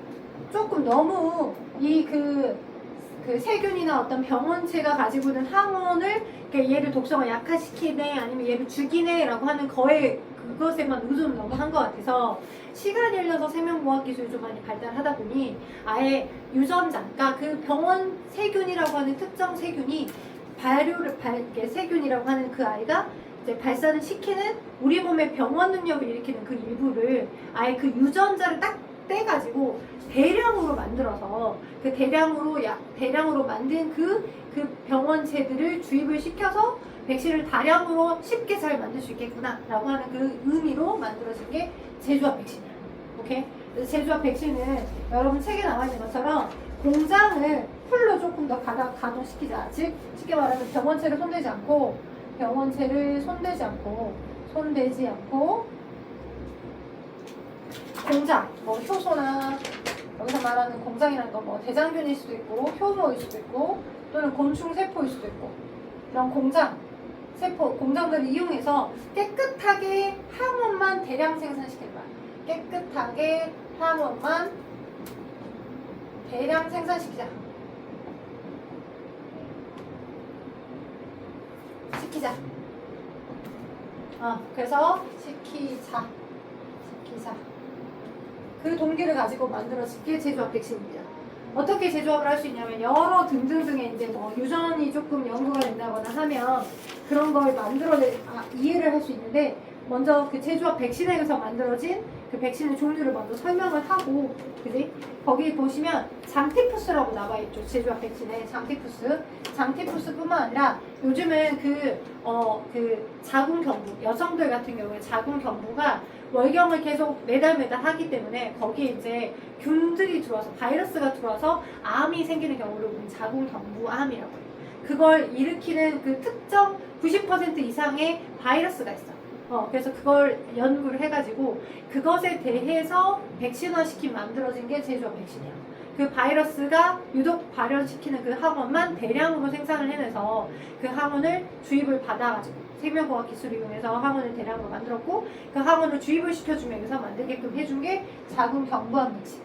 조금 너무 그 세균이나 어떤 병원체가 가지고 있는 항원을 얘를 독성을 약화시키네 아니면 얘를 죽이네 라고 하는 그것에만 의존을 너무 한 것 같아서, 시간이 흘러서 생명공학 기술이 좀 많이 발달하다 보니 아예 유전자, 그러니까 그 병원 세균이라고 하는 특정 세균이 세균이라고 하는 그 아이가 이제 발산을 시키는 우리 몸의 병원 능력을 일으키는 그 일부를 아예 그 유전자를 딱 떼가지고 대량으로 만들어서 그 대량으로 만든 그 병원체들을 주입을 시켜서 백신을 다량으로 쉽게 잘 만들 수 있겠구나 라고 하는 그 의미로 만들어진 게 제조합 백신이야. 오케이? 그래서 제조합 백신은 여러분 책에 나와 있는 것처럼 공장을 풀로 조금 더 가동시키자. 즉 쉽게 말하면 병원체를 손대지 않고 공장, 뭐 효소나 여기서 말하는 공장이라는 건 뭐 대장균일 수도 있고 효모일 수도 있고 또는 곤충 세포일 수도 있고, 이런 공장들을 이용해서 깨끗하게 항원만 대량 생산시키는 거야. 깨끗하게 항원만 대량 생산시키자. 그래서 시키자. 그 동기를 가지고 만들어진 게 제조합 백신입니다. 어떻게 제조합을 할 수 있냐면 여러 등등등의 이제 뭐 유전이 조금 연구가 된다거나 하면 그런 걸 이해를 할 수 있는데, 먼저 그 제조합 백신에서 만들어진 그 백신의 종류를 먼저 설명을 하고, 그지? 거기 보시면 장티푸스라고 나와 있죠. 제조합 백신에 장티푸스뿐만 아니라 요즘은 그 자궁경부, 여성들 같은 경우에 자궁경부가 월경을 계속 매달 하기 때문에 거기에 이제 균들이 들어와서 바이러스가 들어와서 암이 생기는 경우를 우리는 자궁경부암이라고 해요. 그걸 일으키는 그 특정 90% 이상의 바이러스가 있어. 그래서 그걸 연구를 해가지고 그것에 대해서 백신화시킨 만들어진 게 제조합 백신이야. 그 바이러스가 유독 발현시키는 그 항원만 대량으로 생산을 해내서 그 항원을 주입을 받아가지고 생명공학 기술을 이용해서 항원을 대량으로 만들었고, 그 항원을 주입을 시켜주면서 만들게끔 해준 게 자궁경부암 백신.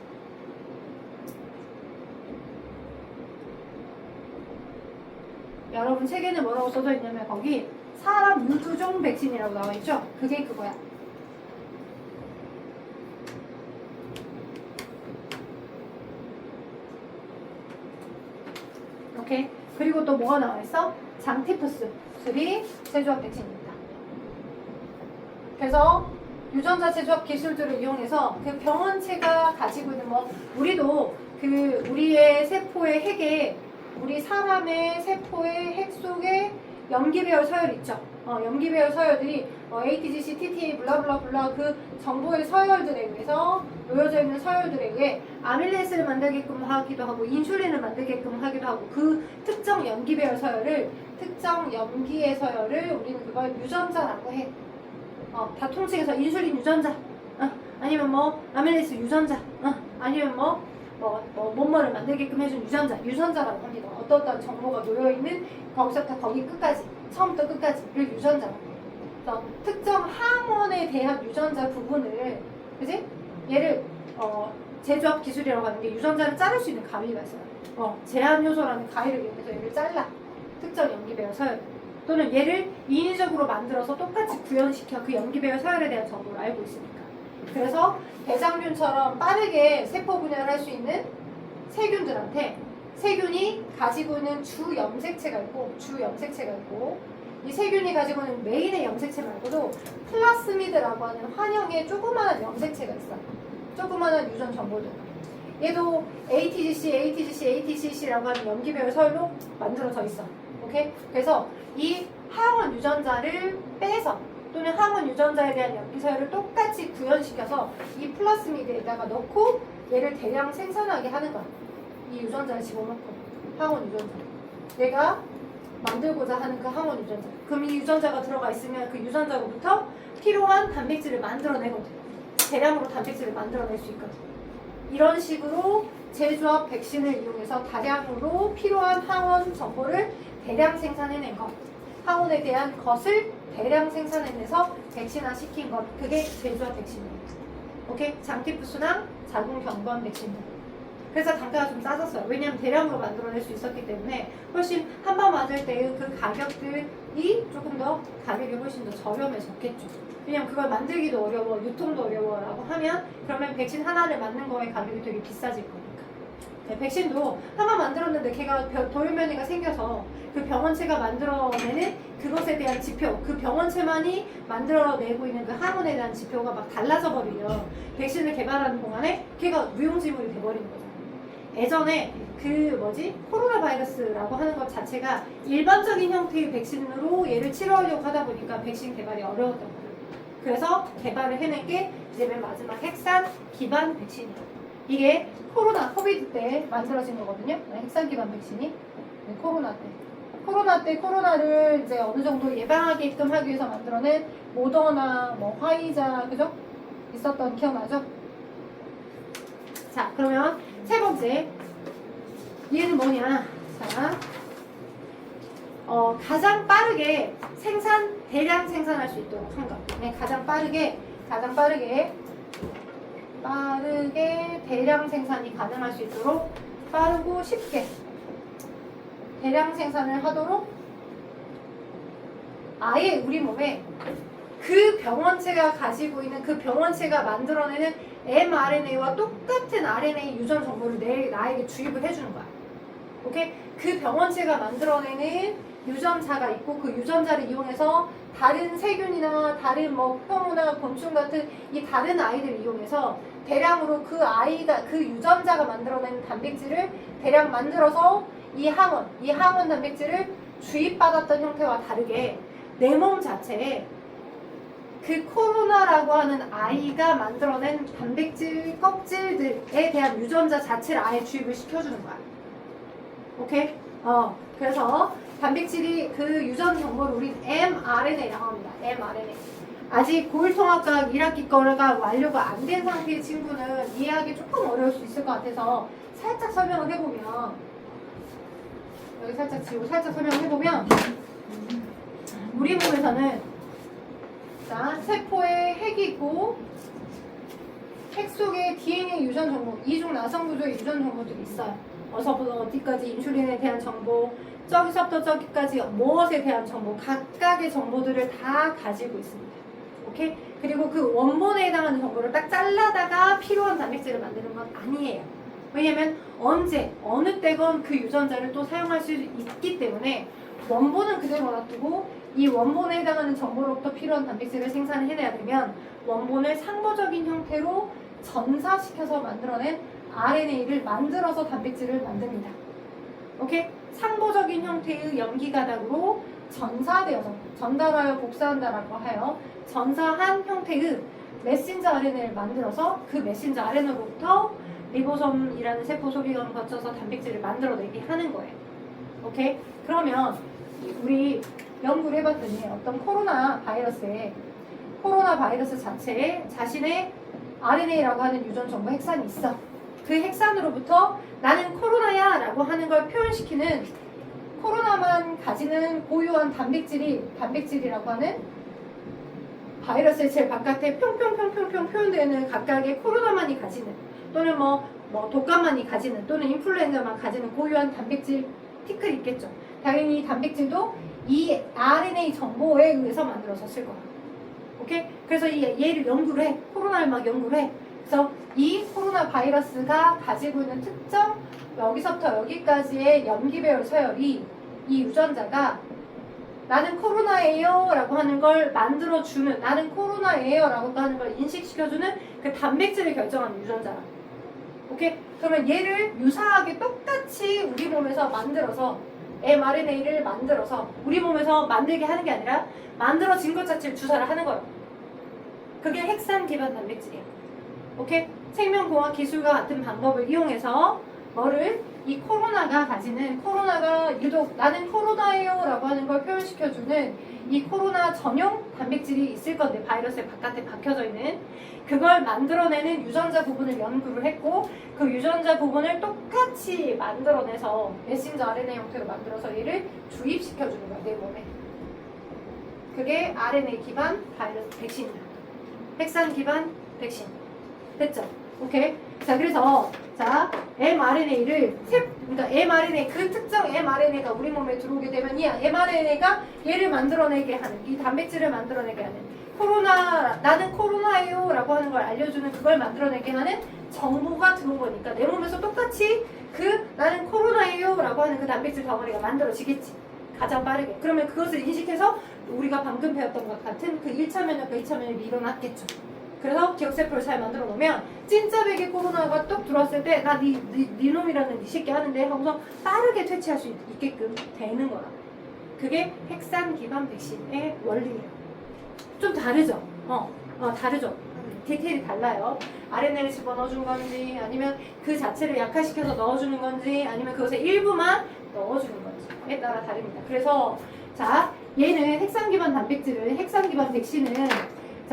여러분 책에는 뭐라고 써져 있냐면 거기 사람 유두종 백신이라고 나와 있죠? 그게 그거야. 오케이. 그리고 또 뭐가 나와 있어? 장티푸스술이 제조합 백신입니다. 그래서 유전자 제조합 기술들을 이용해서 그 병원체가 가지고 있는 우리도 우리의 세포의 핵에 우리 사람의 세포의 핵 속에 염기배열 서열 있죠. 염기배열 서열들이 ATGC, TTA, 블라블라블라 그 정보의 서열들에 의해서 놓여져 있는 서열들에 의해 아밀레이스를 만들게끔 하기도 하고 인슐린을 만들게끔 하기도 하고, 그 특정 염기배열 서열을 특정 염기의 서열을 우리는 그걸 유전자라고 해. 다 통칭해서 인슐린 유전자. 아니면 뭐 아밀레이스 유전자, 아니면 뭐를 만들게끔 해준 유전자라고 합니다. 어떤 정보가 놓여있는 거기서부터 거기 끝까지, 처음부터 끝까지를 유전자라고 해요. 그래서 특정 항원에 대한 유전자 부분을, 그지? 얘를 제조합 기술이라고 하는데 유전자를 자를 수 있는 가위가 있어요. 제한 효소라는 가위를 이용해서 얘를 잘라. 특정 염기 배열 서열 또는 얘를 인위적으로 만들어서 똑같이 구현시켜 그 염기 배열 서열에 대한 정보를 알고 있으니까. 그래서 대장균처럼 빠르게 세포 분열을 할 수 있는 세균들한테 세균이 가지고 있는 주 염색체가 있고 이 세균이 가지고 있는 메인의 염색체 말고도 플라스미드라고 하는 환형의 조그마한 염색체가 있어요. 조그마한 유전 정보들. 얘도 ATGC라고 하는 염기 배열 서열로 만들어져 있어. 오케이? 그래서 이 항원 유전자를 빼서 또는 항원 유전자에 대한 염기 서열을 똑같이 구현시켜서 이 플라스미드에다가 넣고 얘를 대량 생산하게 하는 거야. 이 유전자를 집어넣고 항원 유전자. 내가 만들고자 하는 그 항원 유전자. 그럼 이 유전자가 들어가 있으면 그 유전자로부터 필요한 단백질을 만들어내거든. 대량으로 단백질을 만들어낼 수 있거든. 이런 식으로 제조합 백신을 이용해서 다량으로 필요한 항원 정보를 대량 생산해낸 것. 항원에 대한 것을 대량 생산해내서 백신화 시킨 것. 그게 제조합 백신입니다. 오케이? 장티푸스랑 자궁경부암 백신들. 그래서 단가가 좀 싸졌어요. 왜냐하면 대량으로 만들어낼 수 있었기 때문에 훨씬 한 번 맞을 때의 그 가격들이 조금 더 가격이 훨씬 더 저렴해졌겠죠. 왜냐면 그걸 만들기도 어려워, 유통도 어려워라고 하면 그러면 백신 하나를 맞는 거에 가격이 되게 비싸질 거니까. 네, 백신도 한 번 만들었는데 걔가 돌연변이가 생겨서 그 병원체가 만들어내는 그것에 대한 지표, 그 병원체만이 만들어내고 있는 그 항원에 대한 지표가 막 달라져 버리면 백신을 개발하는 동안에 걔가 무용지물이 돼버리는 거잖아요. 예전에 코로나 바이러스라고 하는 것 자체가 일반적인 형태의 백신으로 얘를 치료하려고 하다 보니까 백신 개발이 어려웠던 거예요. 그래서 개발을 해낸 게 이제 맨 마지막 핵산 기반 백신이에요. 이게 코비드 때 만들어진 거거든요. 핵산 기반 백신이. 네, 코로나 때 코로나를 이제 어느 정도 예방하게끔 하기 위해서 만들어낸 모더나, 화이자, 그죠? 있었던 기억나죠? 자, 그러면 세 번째. 얘는 뭐냐? 자, 가장 빠르게 대량 생산할 수 있도록 한 것. 네, 가장 빠르게 대량 생산이 가능할 수 있도록 빠르고 쉽게 대량 생산을 하도록 아예 우리 몸에 그 병원체가 가지고 있는 그 병원체가 만들어내는 mRNA와 똑같은 RNA 유전 정보를 나에게 주입을 해주는 거야. 오케이? 그 병원체가 만들어내는 유전자가 있고 그 유전자를 이용해서 다른 세균이나 다른 효모나 곤충 같은 이 다른 아이들을 이용해서 대량으로 그 유전자가 만들어내는 단백질을 대량 만들어서 이 항원 단백질을 주입받았던 형태와 다르게 내 몸 자체에 그 코로나라고 하는 아이가 만들어낸 단백질 껍질들에 대한 유전자 자체를 아예 주입을 시켜주는 거야. 오케이? 그래서 단백질이 그 유전 정보를 우리 mRNA라고 합니다. mRNA. 아직 고일통합과학 1학기 거가 완료가 안 된 상태의 친구는 이해하기 조금 어려울 수 있을 것 같아서 살짝 설명을 해보면 여기 살짝 지우고 살짝 설명을 해보면 우리 몸에서는 자, 세포에 핵이 있고 핵 속에 DNA 유전 정보, 이중 나성 구조의 유전 정보들이 있어요. 어서부터 어디까지 인슐린에 대한 정보, 저기서부터 저기까지 무엇에 대한 정보, 각각의 정보들을 다 가지고 있습니다. 오케이? 그리고 그 원본에 해당하는 정보를 딱 잘라다가 필요한 단백질을 만드는 건 아니에요. 왜냐면 언제, 어느 때건 그 유전자를 또 사용할 수 있기 때문에 원본은 그대로 놔두고 이 원본에 해당하는 정보로부터 필요한 단백질을 생산해내야 되면 원본을 상보적인 형태로 전사시켜서 만들어낸 RNA를 만들어서 단백질을 만듭니다. 오케이? 상보적인 형태의 염기가닥으로 전달하여 복사한다라고 하여 전사한 형태의 메신저 RNA를 만들어서 그 메신저 RNA로부터 리보솜이라는 세포 소비관을 거쳐서 단백질을 만들어내게 하는 거예요. 오케이? 그러면 우리 연구를 해봤더니 어떤 코로나 바이러스 자체에 자신의 RNA라고 하는 유전 정보 핵산이 있어. 그 핵산으로부터 나는 코로나야 라고 하는 걸 표현시키는 코로나만 가지는 고유한 단백질이라고 하는 바이러스의 제일 바깥에 평평평평평 표현되는 각각의 코로나만이 가지는 또는 뭐 독감만이 가지는 또는 인플루엔자만 가지는 고유한 단백질 티클이 있겠죠. 당연히 이 단백질도 이 RNA 정보에 의해서 만들어졌을 거야. 오케이? 그래서 얘를 연구를 해. 코로나를 막 연구를 해. 그래서 이 코로나 바이러스가 가지고 있는 특정 여기서부터 여기까지의 염기배열 서열이 이 유전자가 나는 코로나예요 라고 하는 걸 만들어주는 나는 코로나예요 라고 하는 걸 인식시켜주는 그 단백질을 결정하는 유전자라. 오케이? 그러면 얘를 유사하게 똑같이 우리 몸에서 만들어서 mRNA를 만들어서 우리 몸에서 만들게 하는 게 아니라 만들어진 것 자체를 주사를 하는 거예요. 그게 핵산 기반 단백질이야. 오케이? 생명공학 기술과 같은 방법을 이용해서 이 코로나가 가지는 코로나가 유독 나는 코로나예요 라고 하는 걸 표현시켜주는 이 코로나 전용 단백질이 있을 건데 바이러스의 바깥에 박혀져 있는 그걸 만들어내는 유전자 부분을 연구를 했고 그 유전자 부분을 똑같이 만들어내서 메신저 RNA 형태로 만들어서 얘를 주입시켜주는 거야 내 몸에. 그게 RNA 기반 바이러스 백신이야. 핵산 기반 백신. 됐죠? 오케이? 자, 그래서 mRNA를 그러니까 mRNA 그 특정 mRNA가 우리 몸에 들어오게 되면 이 mRNA가 얘를 만들어내게 하는 이 단백질을 만들어내게 하는 나는 코로나예요 라고 하는 걸 알려주는 그걸 만들어내게 하는 정보가 들어온 거니까 내 몸에서 똑같이 나는 코로나예요 라고 하는 그 단백질 덩어리가 만들어지겠지. 가장 빠르게. 그러면 그것을 인식해서 우리가 방금 배웠던 것 같은 그 1차 면역과 2차 면역이 일어났겠죠. 그래서 기억세포를 잘 만들어 놓으면 찐짜 백의 코로나가 뚝 들어왔을 때 나 네 놈이라는 네 새끼 하는데 하고서 빠르게 퇴치할 수 있게끔 되는 거라. 그게 핵산 기반 백신의 원리예요. 좀 다르죠? 다르죠? 디테일이 달라요. RNA를 집어넣어준 건지 아니면 그 자체를 약화시켜서 넣어주는 건지 아니면 그것의 일부만 넣어주는 건지에 따라 다릅니다. 그래서 얘는 핵산 기반 단백질을 핵산 기반 백신은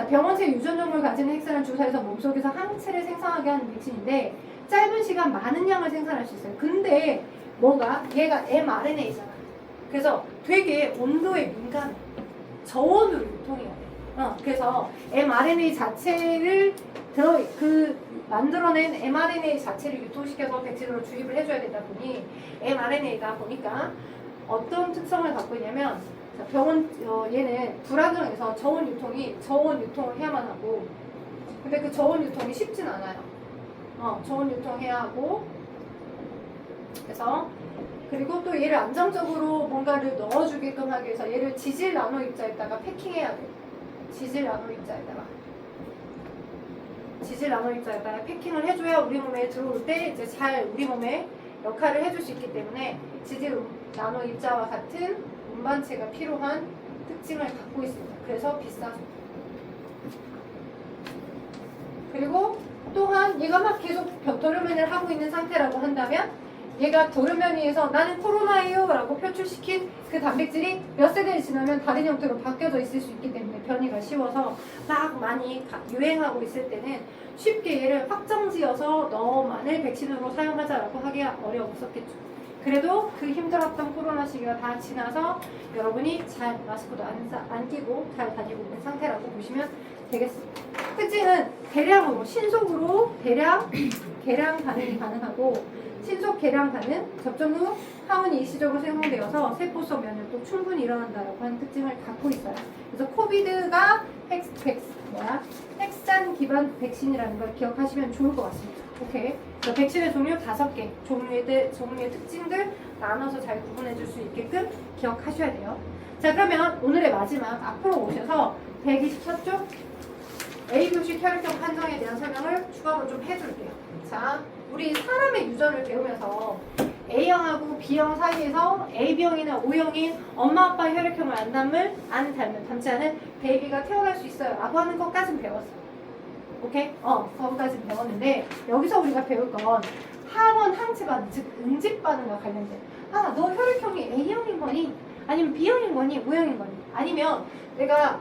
병원체 유전종을 가지는 핵산을 주사해서 몸속에서 항체를 생성하게 하는 백신인데 짧은 시간 많은 양을 생산할 수 있어요. 근데 얘가 mRNA잖아. 그래서 되게 온도에 민감해. 저온으로 유통해야 돼. 그래서 mRNA 자체를 만들어낸 mRNA 자체를 유통시켜서 백신으로 주입을 해줘야 되다 보니 mRNA다 보니까 어떤 특성을 갖고 있냐면 얘는 불안정해서 저온 유통을 해야만 하고 근데 그 저온 유통이 쉽진 않아요. 저온 유통해야 하고 그래서 그리고 또 얘를 안정적으로 뭔가를 넣어주게끔 하기 위해서 얘를 지질 나노 입자에다가 패킹해야 돼요. 지질 나노 입자에다가 패킹을 해줘야 우리 몸에 들어올 때 이제 잘 우리 몸에 역할을 해줄 수 있기 때문에 지질 나노 입자와 같은 운반체가 필요한 특징을 갖고 있습니다. 그래서 비싸죠. 그리고 또한 얘가 막 계속 도르면을 하고 있는 상태라고 한다면 얘가 도르면위에서 나는 코로나예요 라고 표출시킨 그 단백질이 몇 세대를 지나면 다른 형태로 바뀌어져 있을 수 있기 때문에 변이가 쉬워서 막 많이 유행하고 있을 때는 쉽게 얘를 확정지어서 너만을 백신으로 사용하자라고 하기가 어려웠었겠죠. 그래도 그 힘들었던 코로나 시기가 다 지나서 여러분이 잘 마스크도 안 끼고 잘 다니고 있는 상태라고 보시면 되겠습니다. 특징은 대량으로 신속으로 개량 반응이 가능하고 신속 개량 반응 접종 후 항원이 일시적으로 생성되어서 세포성 면역도 충분히 일어난다라고 하는 특징을 갖고 있어요. 그래서 코비드가 핵산 기반 백신이라는 걸 기억하시면 좋을 것 같습니다. 오케이. 백신의 종류 5개, 종류의 특징들 나눠서 잘 구분해 줄 수 있게끔 기억하셔야 돼요. 자, 그러면 오늘의 마지막 앞으로 오셔서 124쪽 A교식 혈액형 판정에 대한 설명을 추가로 좀 해줄게요. 자, 우리 사람의 유전을 배우면서 A형하고 B형 사이에서 AB형이나 O형인 엄마 아빠 혈액형을 안 닮지 않은 베이비가 태어날 수 있어요 라고 하는 것까지는 배웠어요. 오케이? 그것까지는 배웠는데 여기서 우리가 배울 건 항원 항체 반응, 즉 응집 반응과 관련된 너 혈액형이 A형인 거니? 아니면 B형인 거니? O형인 거니? 아니면 내가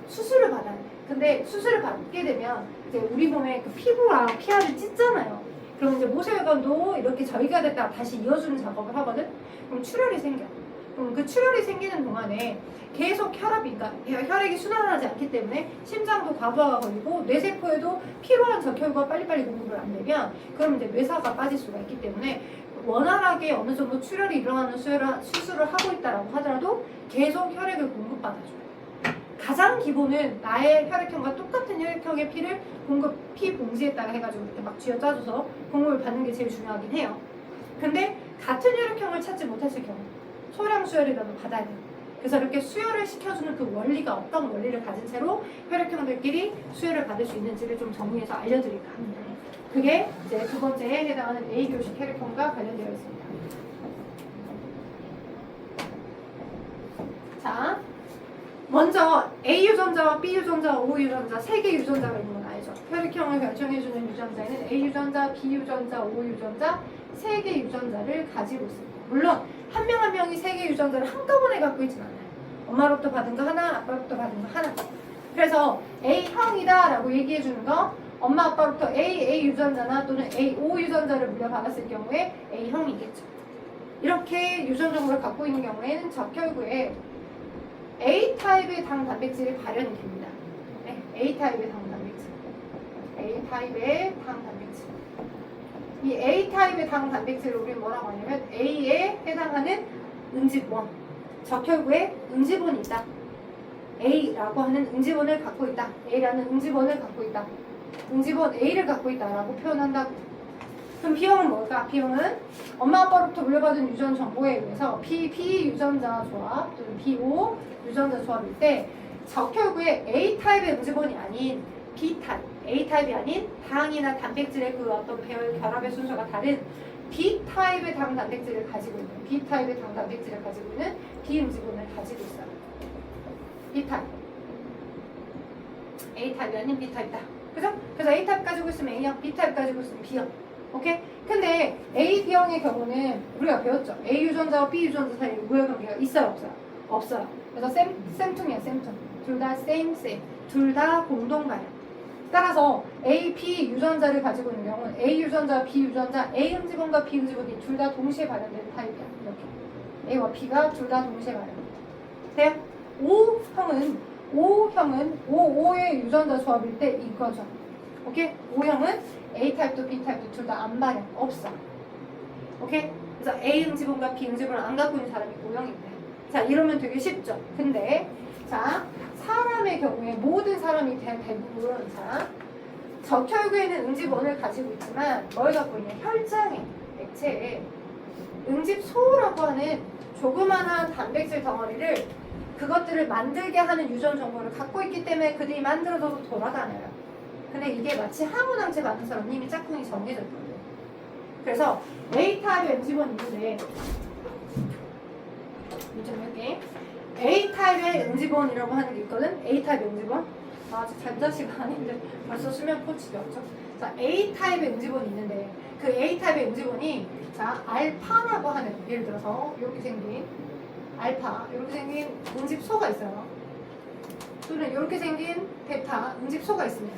수술을 받았는데 근데 수술을 받게 되면 이제 우리 몸에 그 피부랑 피하를 찢잖아요. 그럼 이제 모세혈관도 이렇게 저희가 됐다가 다시 이어주는 작업을 하거든. 그럼 출혈이 생겨. 그럼 그 출혈이 생기는 동안에 계속 혈압이, 그러니까 혈액이 순환하지 않기 때문에 심장도 과부하가 걸리고 뇌세포에도 필요한 적혈구가 빨리빨리 공급을 안 되면 그럼 이제 뇌사가 빠질 수가 있기 때문에 원활하게 어느 정도 출혈이 일어나는 수술을 하고 있다라고 하더라도 계속 혈액을 공급받아줘요. 가장 기본은 나의 혈액형과 똑같은 혈액형의 피를 피 봉지에다가 해가지고 이렇게 막 쥐어짜줘서 공급을 받는 게 제일 중요하긴 해요. 근데 같은 혈액형을 찾지 못했을 경우 소량 수혈이라도 받아야 돼요. 그래서 이렇게 수혈을 시켜주는 그 원리가 어떤 원리를 가진 채로 혈액형들끼리 수혈을 받을 수 있는지를 좀 정리해서 알려드릴까 합니다. 그게 이제 두 번째에 해당하는 A교식 혈액형과 관련되어 있습니다. 자, 먼저 A 유전자와 B 유전자와 O 유전자 세 개 유전자가 있는 건 알죠? 혈액형을 결정해주는 유전자에는 A 유전자, B 유전자, O 유전자 세 개 유전자를 가지고 있습니다. 물론 한 명 한 명이 세 개 유전자를 한꺼번에 갖고 있진 않아요. 엄마로부터 받은 거 하나, 아빠로부터 받은 거 하나. 그래서 A형이다 라고 얘기해주는 거 엄마 아빠로부터 A 유전자나 또는 O 유전자를 물려받았을 경우에 A형이겠죠. 이렇게 유전적으로 갖고 있는 경우에는 적혈구에 A타입의 당 단백질이 발현이 됩니다. 네, A타입의 당 단백질. A타입의 당 단백질. 이 A타입의 당 단백질을 우리 뭐라고 하냐면 A에 해당하는 응집원. 적혈구에 응집원이 있다. A라고 하는 응집원을 갖고 있다. A라는 응집원을 갖고 있다. 응집원 A를 갖고 있다라고 표현한다고. 그럼 B형은 뭘까? B형은 엄마 아빠로부터 물려받은 유전 정보에 의해서 B 유전자 조합 또는 BO 유전자 조합일 때 적혈구에 A타입의 응집원이 아닌 B타입, A타입이 아닌 당이나 단백질의 그 어떤 결합의 순서가 다른 B타입의 당 단백질을 가지고 있는 B타입의 당 단백질을 가지고 있는 B응집원을 가지고 있어요. B타입. A타입이 아닌 B타입이다. 그죠? 그래서 A타입 가지고 있으면 A형, B타입 가지고 있으면 B형. 오케이? 근데 A, B형의 경우는 우리가 배웠죠. A 유전자와 B 유전자 사이에 우열관계가 있어요, 없어요? 없어요. 그래서 쌤통이야, 쌤통. 둘 다 same. 둘 다 공동 발현. 따라서 A, B 유전자를 가지고 있는 경우는 A 유전자와 B 유전자, A 응집원과 B 응집원이 둘 다 동시에 발현되는 타입이야. 이렇게. A와 B가 둘 다 동시에 발현됩니다. 돼요? O형은 O의 유전자 조합일 때 이거죠. 오케이? O형은 A타입도 B타입도 둘 다 안 발현. 없어. 오케이? 그래서 A 응집원과 B 응집원을 안 갖고 있는 사람이 O형입니다. 자, 이러면 되게 쉽죠. 근데 자, 사람의 경우에 모든 사람이 대부분 자, 적혈구에는 응집원을 가지고 있지만 뭘 갖고 있냐? 혈장에, 액체에 응집소라고 하는 조그마한 단백질 덩어리를 그것들을 만들게 하는 유전 정보를 갖고 있기 때문에 그들이 만들어서 돌아다녀요. 근데 이게 마치 항우낭제 받는 사람 이미 짝꿍이 정해져 있거든요. 그래서 A타입의 응집원이 있는데 좀 이렇게 A타입의 응집원이라고 하는 게 있거든. A타입의 응집원. 아직 잠자시가 아닌데 벌써 수면 코치 배웠죠. 자, A타입의 응집원이 있는데 그 A타입의 응집원이 자 알파라고 하는 예를 들어서 이렇게 생긴 알파 이렇게 생긴 응집소가 있어요. 또는 이렇게 생긴 베타 응집소가 있습니다.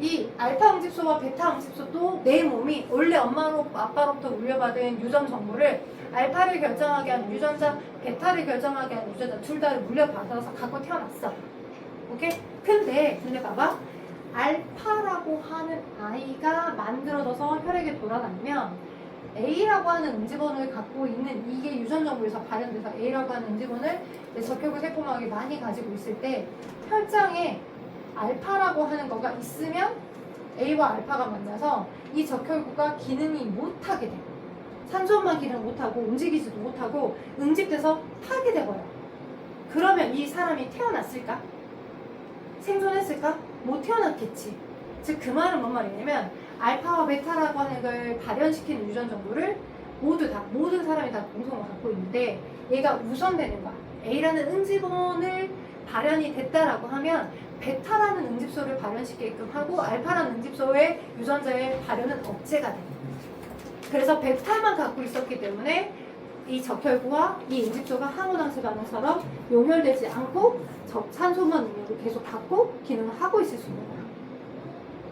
이 알파 응집소와 베타 응집소도 내 몸이 원래 아빠로부터 물려받은 유전 정보를 알파를 결정하게 하는 유전자, 베타를 결정하게 하는 유전자 둘 다를 물려받아서 갖고 태어났어. 오케이? 근데 봐봐. 알파라고 하는 아이가 만들어져서 혈액에 돌아다니면 A라고 하는 응집원을 갖고 있는 이게 유전 정보에서 발현돼서 A라고 하는 응집원을 내 적혈구 세포막에 많이 가지고 있을 때 혈장에 알파라고 하는 거가 있으면 A와 알파가 만나서 이 적혈구가 기능이 못하게 돼. 산소만 기능 못하고 움직이지도 못하고 응집돼서 파괴돼버려. 그러면 이 사람이 태어났을까? 생존했을까? 못 태어났겠지. 즉 그 말은 뭔 말이냐면 알파와 베타라고 하는 걸 발현시키는 유전 정보를 모든 사람이 다 공통으로 갖고 있는데 얘가 우선되는 거야. A라는 응집원을 발현이 됐다라고 하면 베타라는 응집소를 발현시키게끔 하고 알파라는 응집소의 유전자의 발현은 억제가 돼. 그래서 베타만 갖고 있었기 때문에 이 적혈구와 이 응집소가 항온항체 반응처럼 용혈되지 않고 산소만 능력을 계속 갖고 기능을 하고 있을 수 있는 거야.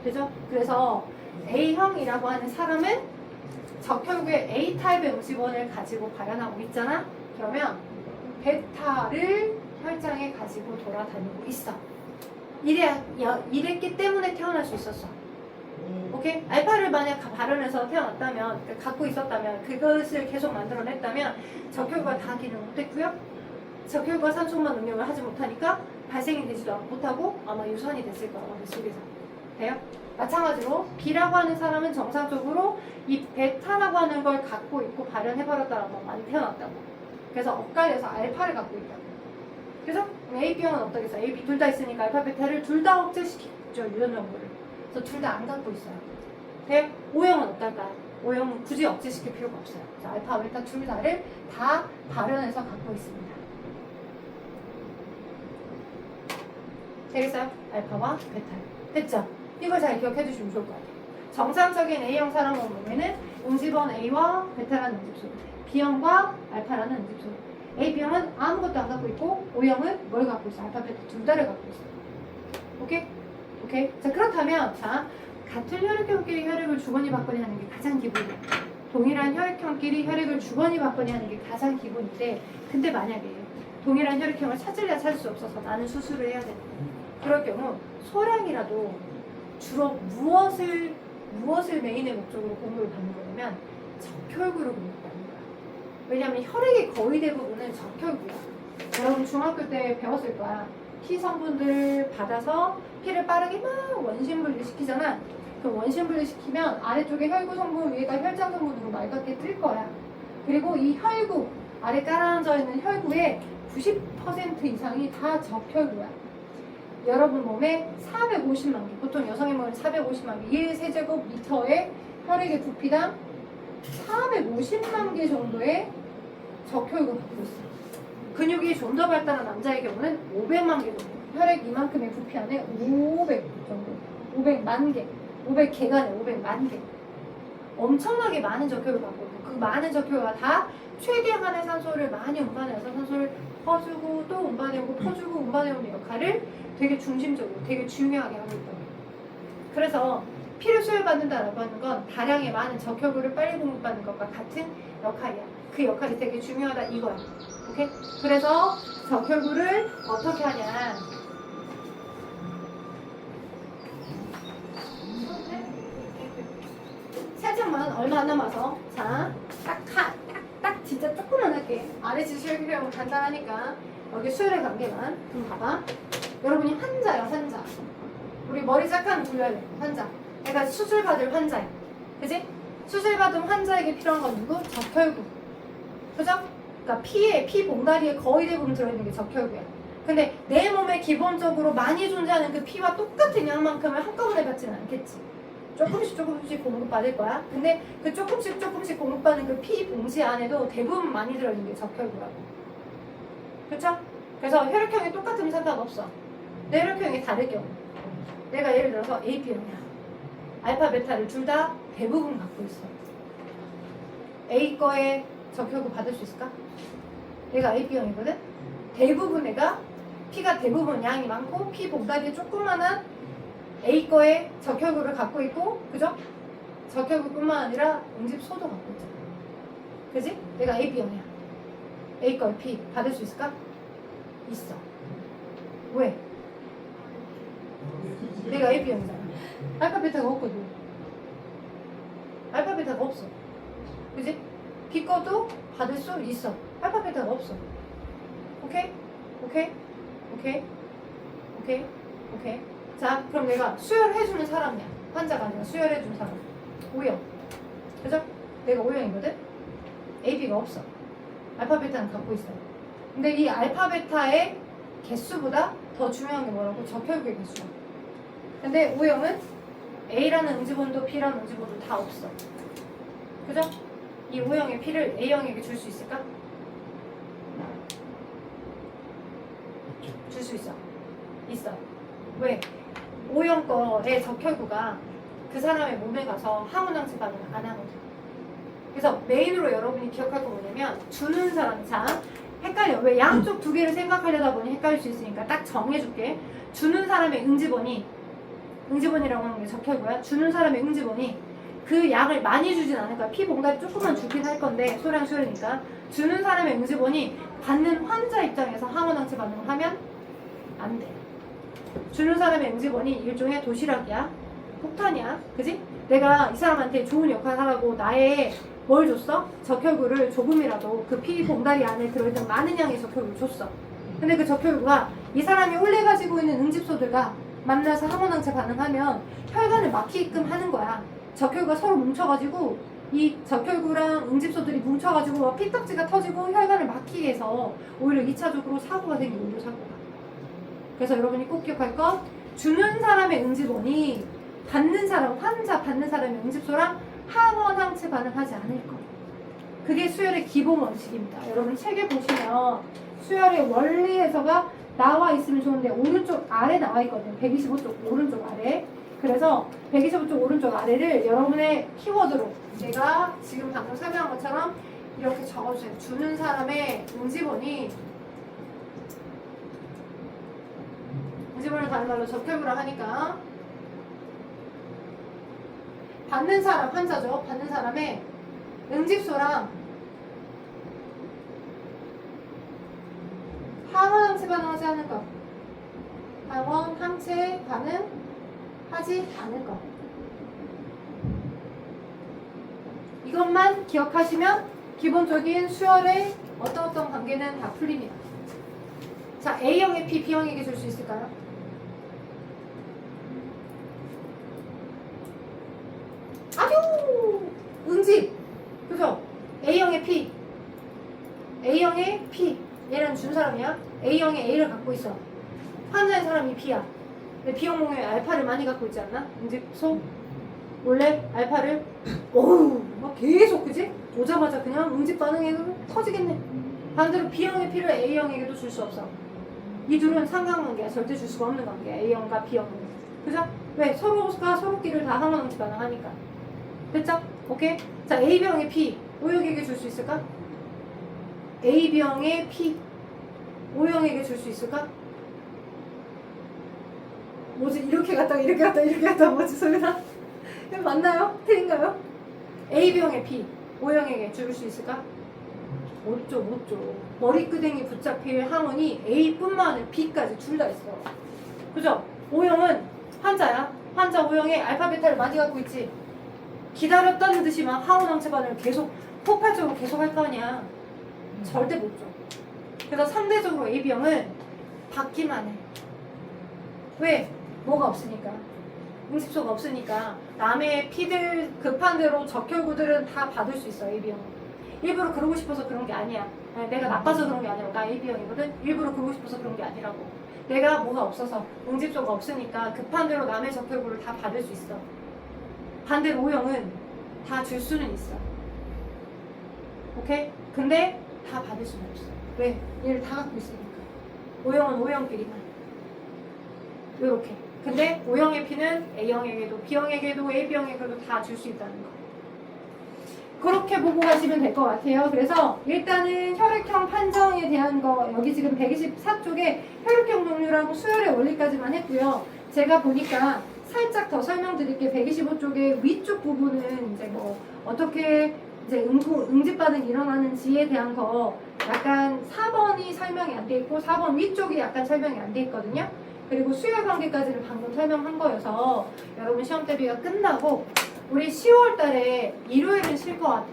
그죠? 그래서 A형이라고 하는 사람은 적혈구의 A타입의 응집원을 가지고 발현하고 있잖아? 그러면 베타를 혈장에 가지고 돌아다니고 있어. 이랬기 때문에 태어날 수 있었어. 오케이? 알파를 만약 발현해서 태어났다면, 갖고 있었다면, 그것을 계속 만들어냈다면 적혈구가 다 기능을 못했고요. 적혈구가 산소만 응용을 하지 못하니까 발생이 되지도 못하고 아마 유산이 됐을 거라고 뱃속에서. 돼요? 마찬가지로 B라고 하는 사람은 정상적으로 이 베타라고 하는 걸 갖고 있고 발현해버렸다라고 많이 태어났다고. 그래서 엇갈려서 알파를 갖고 있다고. 그래서 AB형은 어떠겠어? AB 둘 다 있으니까 알파, 베타를 둘 다 억제시키죠. 유전 정보를. 그래서 둘 다 안 갖고 있어요. 네? O형은 어떨까요? O형은 굳이 억제시킬 필요가 없어요. 그래서 알파, 베타 둘 다를 다 발현해서 갖고 있습니다. 되겠어요? 알파와 베타. 됐죠? 이걸 잘 기억해 두시면 좋을 것 같아요. 정상적인 A형 사람의 몸에는 응집원 A와 베타라는 응집소, B형과 알파라는 응집소. AB형은 아무것도 안 갖고 있고 O형은 뭘 갖고 있어? 알파, 베타 둘 다를 갖고 있어. 오케이? 오케이? 자, 그렇다면 자, 같은 혈액형끼리 혈액을 주거니 받거니 하는 게 가장 기본이야. 동일한 혈액형끼리 혈액을 주거니 받거니 하는 게 가장 기본인데, 근데 만약에 동일한 혈액형을 찾으려 찾을 수 없어서 나는 수술을 해야 되는 거야. 그럴 경우 소량이라도 주로 무엇을 메인의 목적으로 공급을 받는 거냐면 적혈구를 공급받는 거야. 왜냐하면 혈액의 거의 대부분은 적혈구야. 여러분 중학교 때 배웠을 거야. 피 성분들 받아서 피를 빠르게 막 원심 분리시키잖아. 그 원심 분리시키면 아래쪽에 혈구 성분, 위에가 혈장 성분으로 맑게 뜰 거야. 그리고 이 혈구, 아래 깔아앉아 있는 혈구의 90% 이상이 다 적혈구야. 여러분 몸에 450만 개, 보통 여성의 몸에 450만 개, 1세제곱미터의 혈액의 부피당 450만 개 정도의 적혈구 갖고 있어요. 근육이 좀 더 발달한 남자의 경우는 500만 개 정도, 혈액 이만큼의 부피 안에 500 정도, 500만 개, 500개가 아니라 500만 개. 엄청나게 많은 적혈구를 갖고 있고, 그 많은 적혈구가 다 최대한의 산소를 많이 운반해서 산소를 퍼주고 또 운반해오고 퍼주고 운반해오는 역할을 되게 중심적으로 되게 중요하게 하고 있다고. 그래서 피를 수혈받는다라고 하는 건 다량의 많은 적혈구를 빨리 공급받는 것과 같은 역할이야. 그 역할이 되게 중요하다 이거야. 오케이? 그래서 적혈구를 어떻게 하냐? 살짝만 얼마 안 남아서 자, 딱 진짜 조금만 할게. 아래 지수혈기형 간단하니까 여기 수혈의 관계만 좀 봐봐. 여러분이 환자야, 환자. 우리 머리 잠깐 굴려야 돼, 환자. 그러니까 수술받을 환자야. 그지? 수술받은 환자에게 필요한 건 누구? 적혈구. 그죠? 그러니까 피 봉다리에 거의 대부분 들어있는 게 적혈구야. 근데 내 몸에 기본적으로 많이 존재하는 그 피와 똑같은 양만큼을 한꺼번에 받지는 않겠지. 조금씩 공급받을 거야. 근데 그 조금씩 공급받는 그 피 봉지 안에도 대부분 많이 들어있는 게 적혈구라고. 그쵸? 그래서 혈액형이 똑같으면 상관없어. 내 혈액형이 다를 경우. 내가 예를 들어서 AB형이야. 알파, 베타를 둘 다 대부분 갖고 있어. A 거에 적혈구 받을 수 있을까? 내가 AB형이거든? 대부분 내가 피가 대부분 양이 많고 피 봉다리에 조그만한 A 거에 적혈구를 갖고 있고, 그죠? 적혈구뿐만 아니라 응집소도 갖고 있잖아. 그지? 내가 AB형이야. A 거에 피 받을 수 있을까? 있어. 왜? 내가 AB형이잖아. 알파, 베타가 없거든. 알파, 베타가 없어. 그지? B 거도 받을 수 있어. 알파, 베타가 없어. 오케이? 오케이? 오케이? 오케이? 오케이? 자, 그럼 내가 수혈해주는 사람이야. 환자가 아니라 수혈해주는 사람. O형. 그죠? 내가 O형이거든? AB가 없어. 알파, 베타는 갖고 있어. 근데 이 알파, 베타의 개수보다 더 중요한 게 뭐라고? 적혈구의 개수야. 근데 O형은 A라는 응집원도 B라는 응집원도 다 없어. 그죠? 이 O형의 피를 A형에게 줄 수 있을까? 줄 수 있어. 있어. 왜? O형 거의 적혈구가 그 사람의 몸에 가서 항온항체 반응을 안 하거든. 그래서 메인으로 여러분이 기억할 거 뭐냐면 주는 사람. 자, 헷갈려. 왜 양쪽 두 개를 생각하려다 보니 헷갈릴 수 있으니까 딱 정해줄게. 주는 사람의 응집원이라고 하는 게 적혀있고요. 주는 사람의 응집원이 그 약을 많이 주진 않을 거야. 피 봉다리 조금만 주긴 할 건데 소량 수혈이니까. 주는 사람의 응집원이 받는 환자 입장에서 항원항체 반응을 하면 안 돼. 주는 사람의 응집원이 일종의 도시락이야. 폭탄이야. 그지? 내가 이 사람한테 좋은 역할을 하라고 나의 뭘 줬어? 적혈구를 조금이라도 그 피 봉다리 안에 들어있던 많은 양의 적혈구를 줬어. 근데 그 적혈구가 이 사람이 원래 가지고 있는 응집소들과 만나서 항원항체 반응하면 혈관을 막히게끔 하는 거야. 적혈구가 서로 뭉쳐가지고 이 적혈구랑 응집소들이 뭉쳐가지고 막 피딱지가 터지고 혈관을 막히게 해서 오히려 2차적으로 사고가 생기고 오히려 사고가. 그래서 여러분이 꼭 기억할 건 주는 사람의 응집원이 받는 사람, 환자 받는 사람의 응집소랑 항원항체 반응하지 않을 것. 그게 수혈의 기본 원칙입니다. 여러분 책에 보시면 수혈의 원리에서가 나와 있으면 좋은데 오른쪽 아래 나와 있거든요. 125쪽 오른쪽 아래. 그래서 125쪽 오른쪽 아래를 여러분의 키워드로 제가 지금 방금 설명한 것처럼 이렇게 적어주세요. 주는 사람의 응집원이 응집원을 다른 말로 적혈구라 하니까 받는 사람, 환자죠. 받는 사람의 응집소랑 항원항체 반응하지 않을 것. 항원항체 반응하지 않을 것. 이것만 기억하시면 기본적인 수혈의 어떤 관계는 다 풀립니다. 자, A형의 P, B형에게 줄 수 있을까요? 아주 응집. 그죠? A형의 P. A형의 P. 얘는 준 사람이야. A형의 A를 갖고 있어. 환자인 사람이 B야. 근데 B형 몸에 알파를 많이 갖고 있지 않나? 응집소? 원래 알파를 오우 막 계속 그지? 오자마자 그냥 응집 반응해도 터지겠네. 반대로 B형의 P를 A형에게도 줄 수 없어. 이 둘은 상관관계야. 절대 줄 수가 없는 관계야. A형과 B형은. 그죠? 왜? 서로가 서로끼리를 다 항원항체 반응하니까. 됐죠? 오케이? 자, A병의 P O형에게 줄 수 있을까? A병의 P O형에게 줄 수 있을까? 뭐지? 이렇게 갔다가 이렇게 갔다가 이렇게 갔다가 뭐지? 소리나? 맞나요? 틀린가요? A병의 P O형에게 줄 수 있을까? 못 줘. 머리끄댕이 붙잡힐 항원이 A뿐만 아니라 B까지 둘 다 있어. 그죠? O형은 환자야. 환자 O형에 알파 베타를 많이 갖고 있지. 기다렸다는 듯이 막 항원항체 반응을 계속 폭발적으로 계속 할 거 아니야. 절대 못 줘. 그래서 상대적으로 AB형은 받기만 해. 왜? 뭐가 없으니까. 응집소가 없으니까 남의 피들 급한 대로 적혈구들은 다 받을 수 있어. AB형은. 일부러 그러고 싶어서 그런 게 아니야. 내가 나빠서 그런 게 아니라 나 AB형이거든. 일부러 그러고 싶어서 그런 게 아니라고. 내가 뭐가 없어서 응집소가 없으니까 급한 대로 남의 적혈구를 다 받을 수 있어. 반대로 O형은 다 줄 수는 있어. 오케이? 근데 다 받을 수는 없어. 왜? 얘를 다 갖고 있으니까. O형은 O형끼리만. 요렇게. 근데 O형의 P는 A형에게도 B형에게도 AB형에게도 다 줄 수 있다는 거. 그렇게 보고 가시면 될 것 같아요. 그래서 일단은 혈액형 판정에 대한 거 여기 지금 124쪽에 혈액형 종류랑 수혈의 원리까지만 했고요. 제가 보니까 살짝 더 설명드릴게. 125쪽의 위쪽 부분은 이제 뭐 어떻게 이제 응집 반응이 일어나는지에 대한 거 약간 4번이 설명이 안 돼 있고 4번 위쪽이 약간 설명이 안 돼 있거든요. 그리고 수혈 관계까지는 방금 설명한 거여서 여러분 시험 대비가 끝나고 우리 10월 달에 일요일은 쉴 것 같아.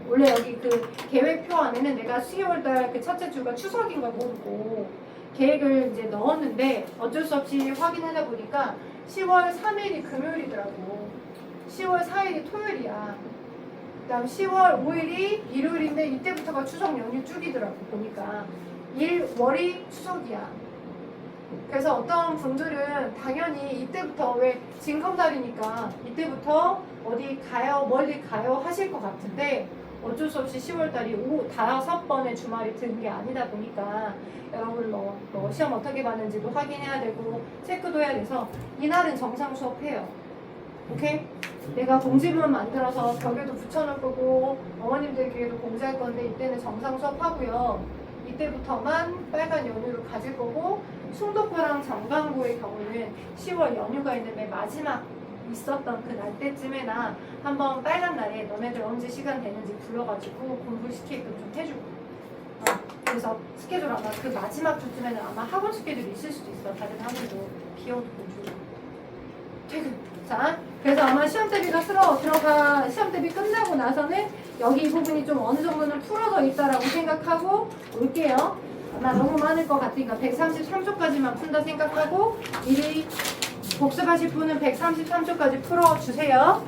원래 여기 그 계획표 안에는 내가 10월 달 그 첫째 주가 추석인 걸 모르고 계획을 이제 넣었는데 어쩔 수 없이 확인하다 보니까 10월 3일이 금요일이더라고. 10월 4일이 토요일이야. 그 다음 10월 5일이 일요일인데 이때부터가 추석 연휴 쭉이더라고. 보니까 1월이 추석이야. 그래서 어떤 분들은 당연히 이때부터 왜 징검달이니까 이때부터 어디 가요 멀리 가요 하실 것 같은데 어쩔 수 없이 10월달이 5번의 주말이 든 게 아니다 보니까 여러분 뭐 시험 어떻게 봤는지도 확인해야 되고 체크도 해야 돼서 이날은 정상 수업해요. 오케이? 내가 공지문 만들어서 벽에도 붙여놓을 거고 어머님들끼리도 공지할 건데 이때는 정상 수업하고요. 이때부터만 빨간 연휴를 가질 거고 숭도포랑 정강구의 경우는 10월 연휴가 있는 맨 마지막 있었던 그 날 때쯤에나 한번 빨간 날에 너네들 언제 시간 되는지 불러가지고 공부시키게끔 좀 해주고 그래서 스케줄 아마 그 마지막 주쯤에는 아마 학원 스케줄이 있을 수도 있어. 다른 학원도 비용도 주고 퇴근. 자, 그래서 아마 시험 대비가 들어가 시험 대비 끝나고 나서는 여기 이 부분이 좀 어느 정도는 풀어져 있다라고 생각하고 올게요. 아마 너무 많을 것 같으니까 133초까지만 푼다 생각하고 미리 복습하실 분은 133초까지 풀어주세요.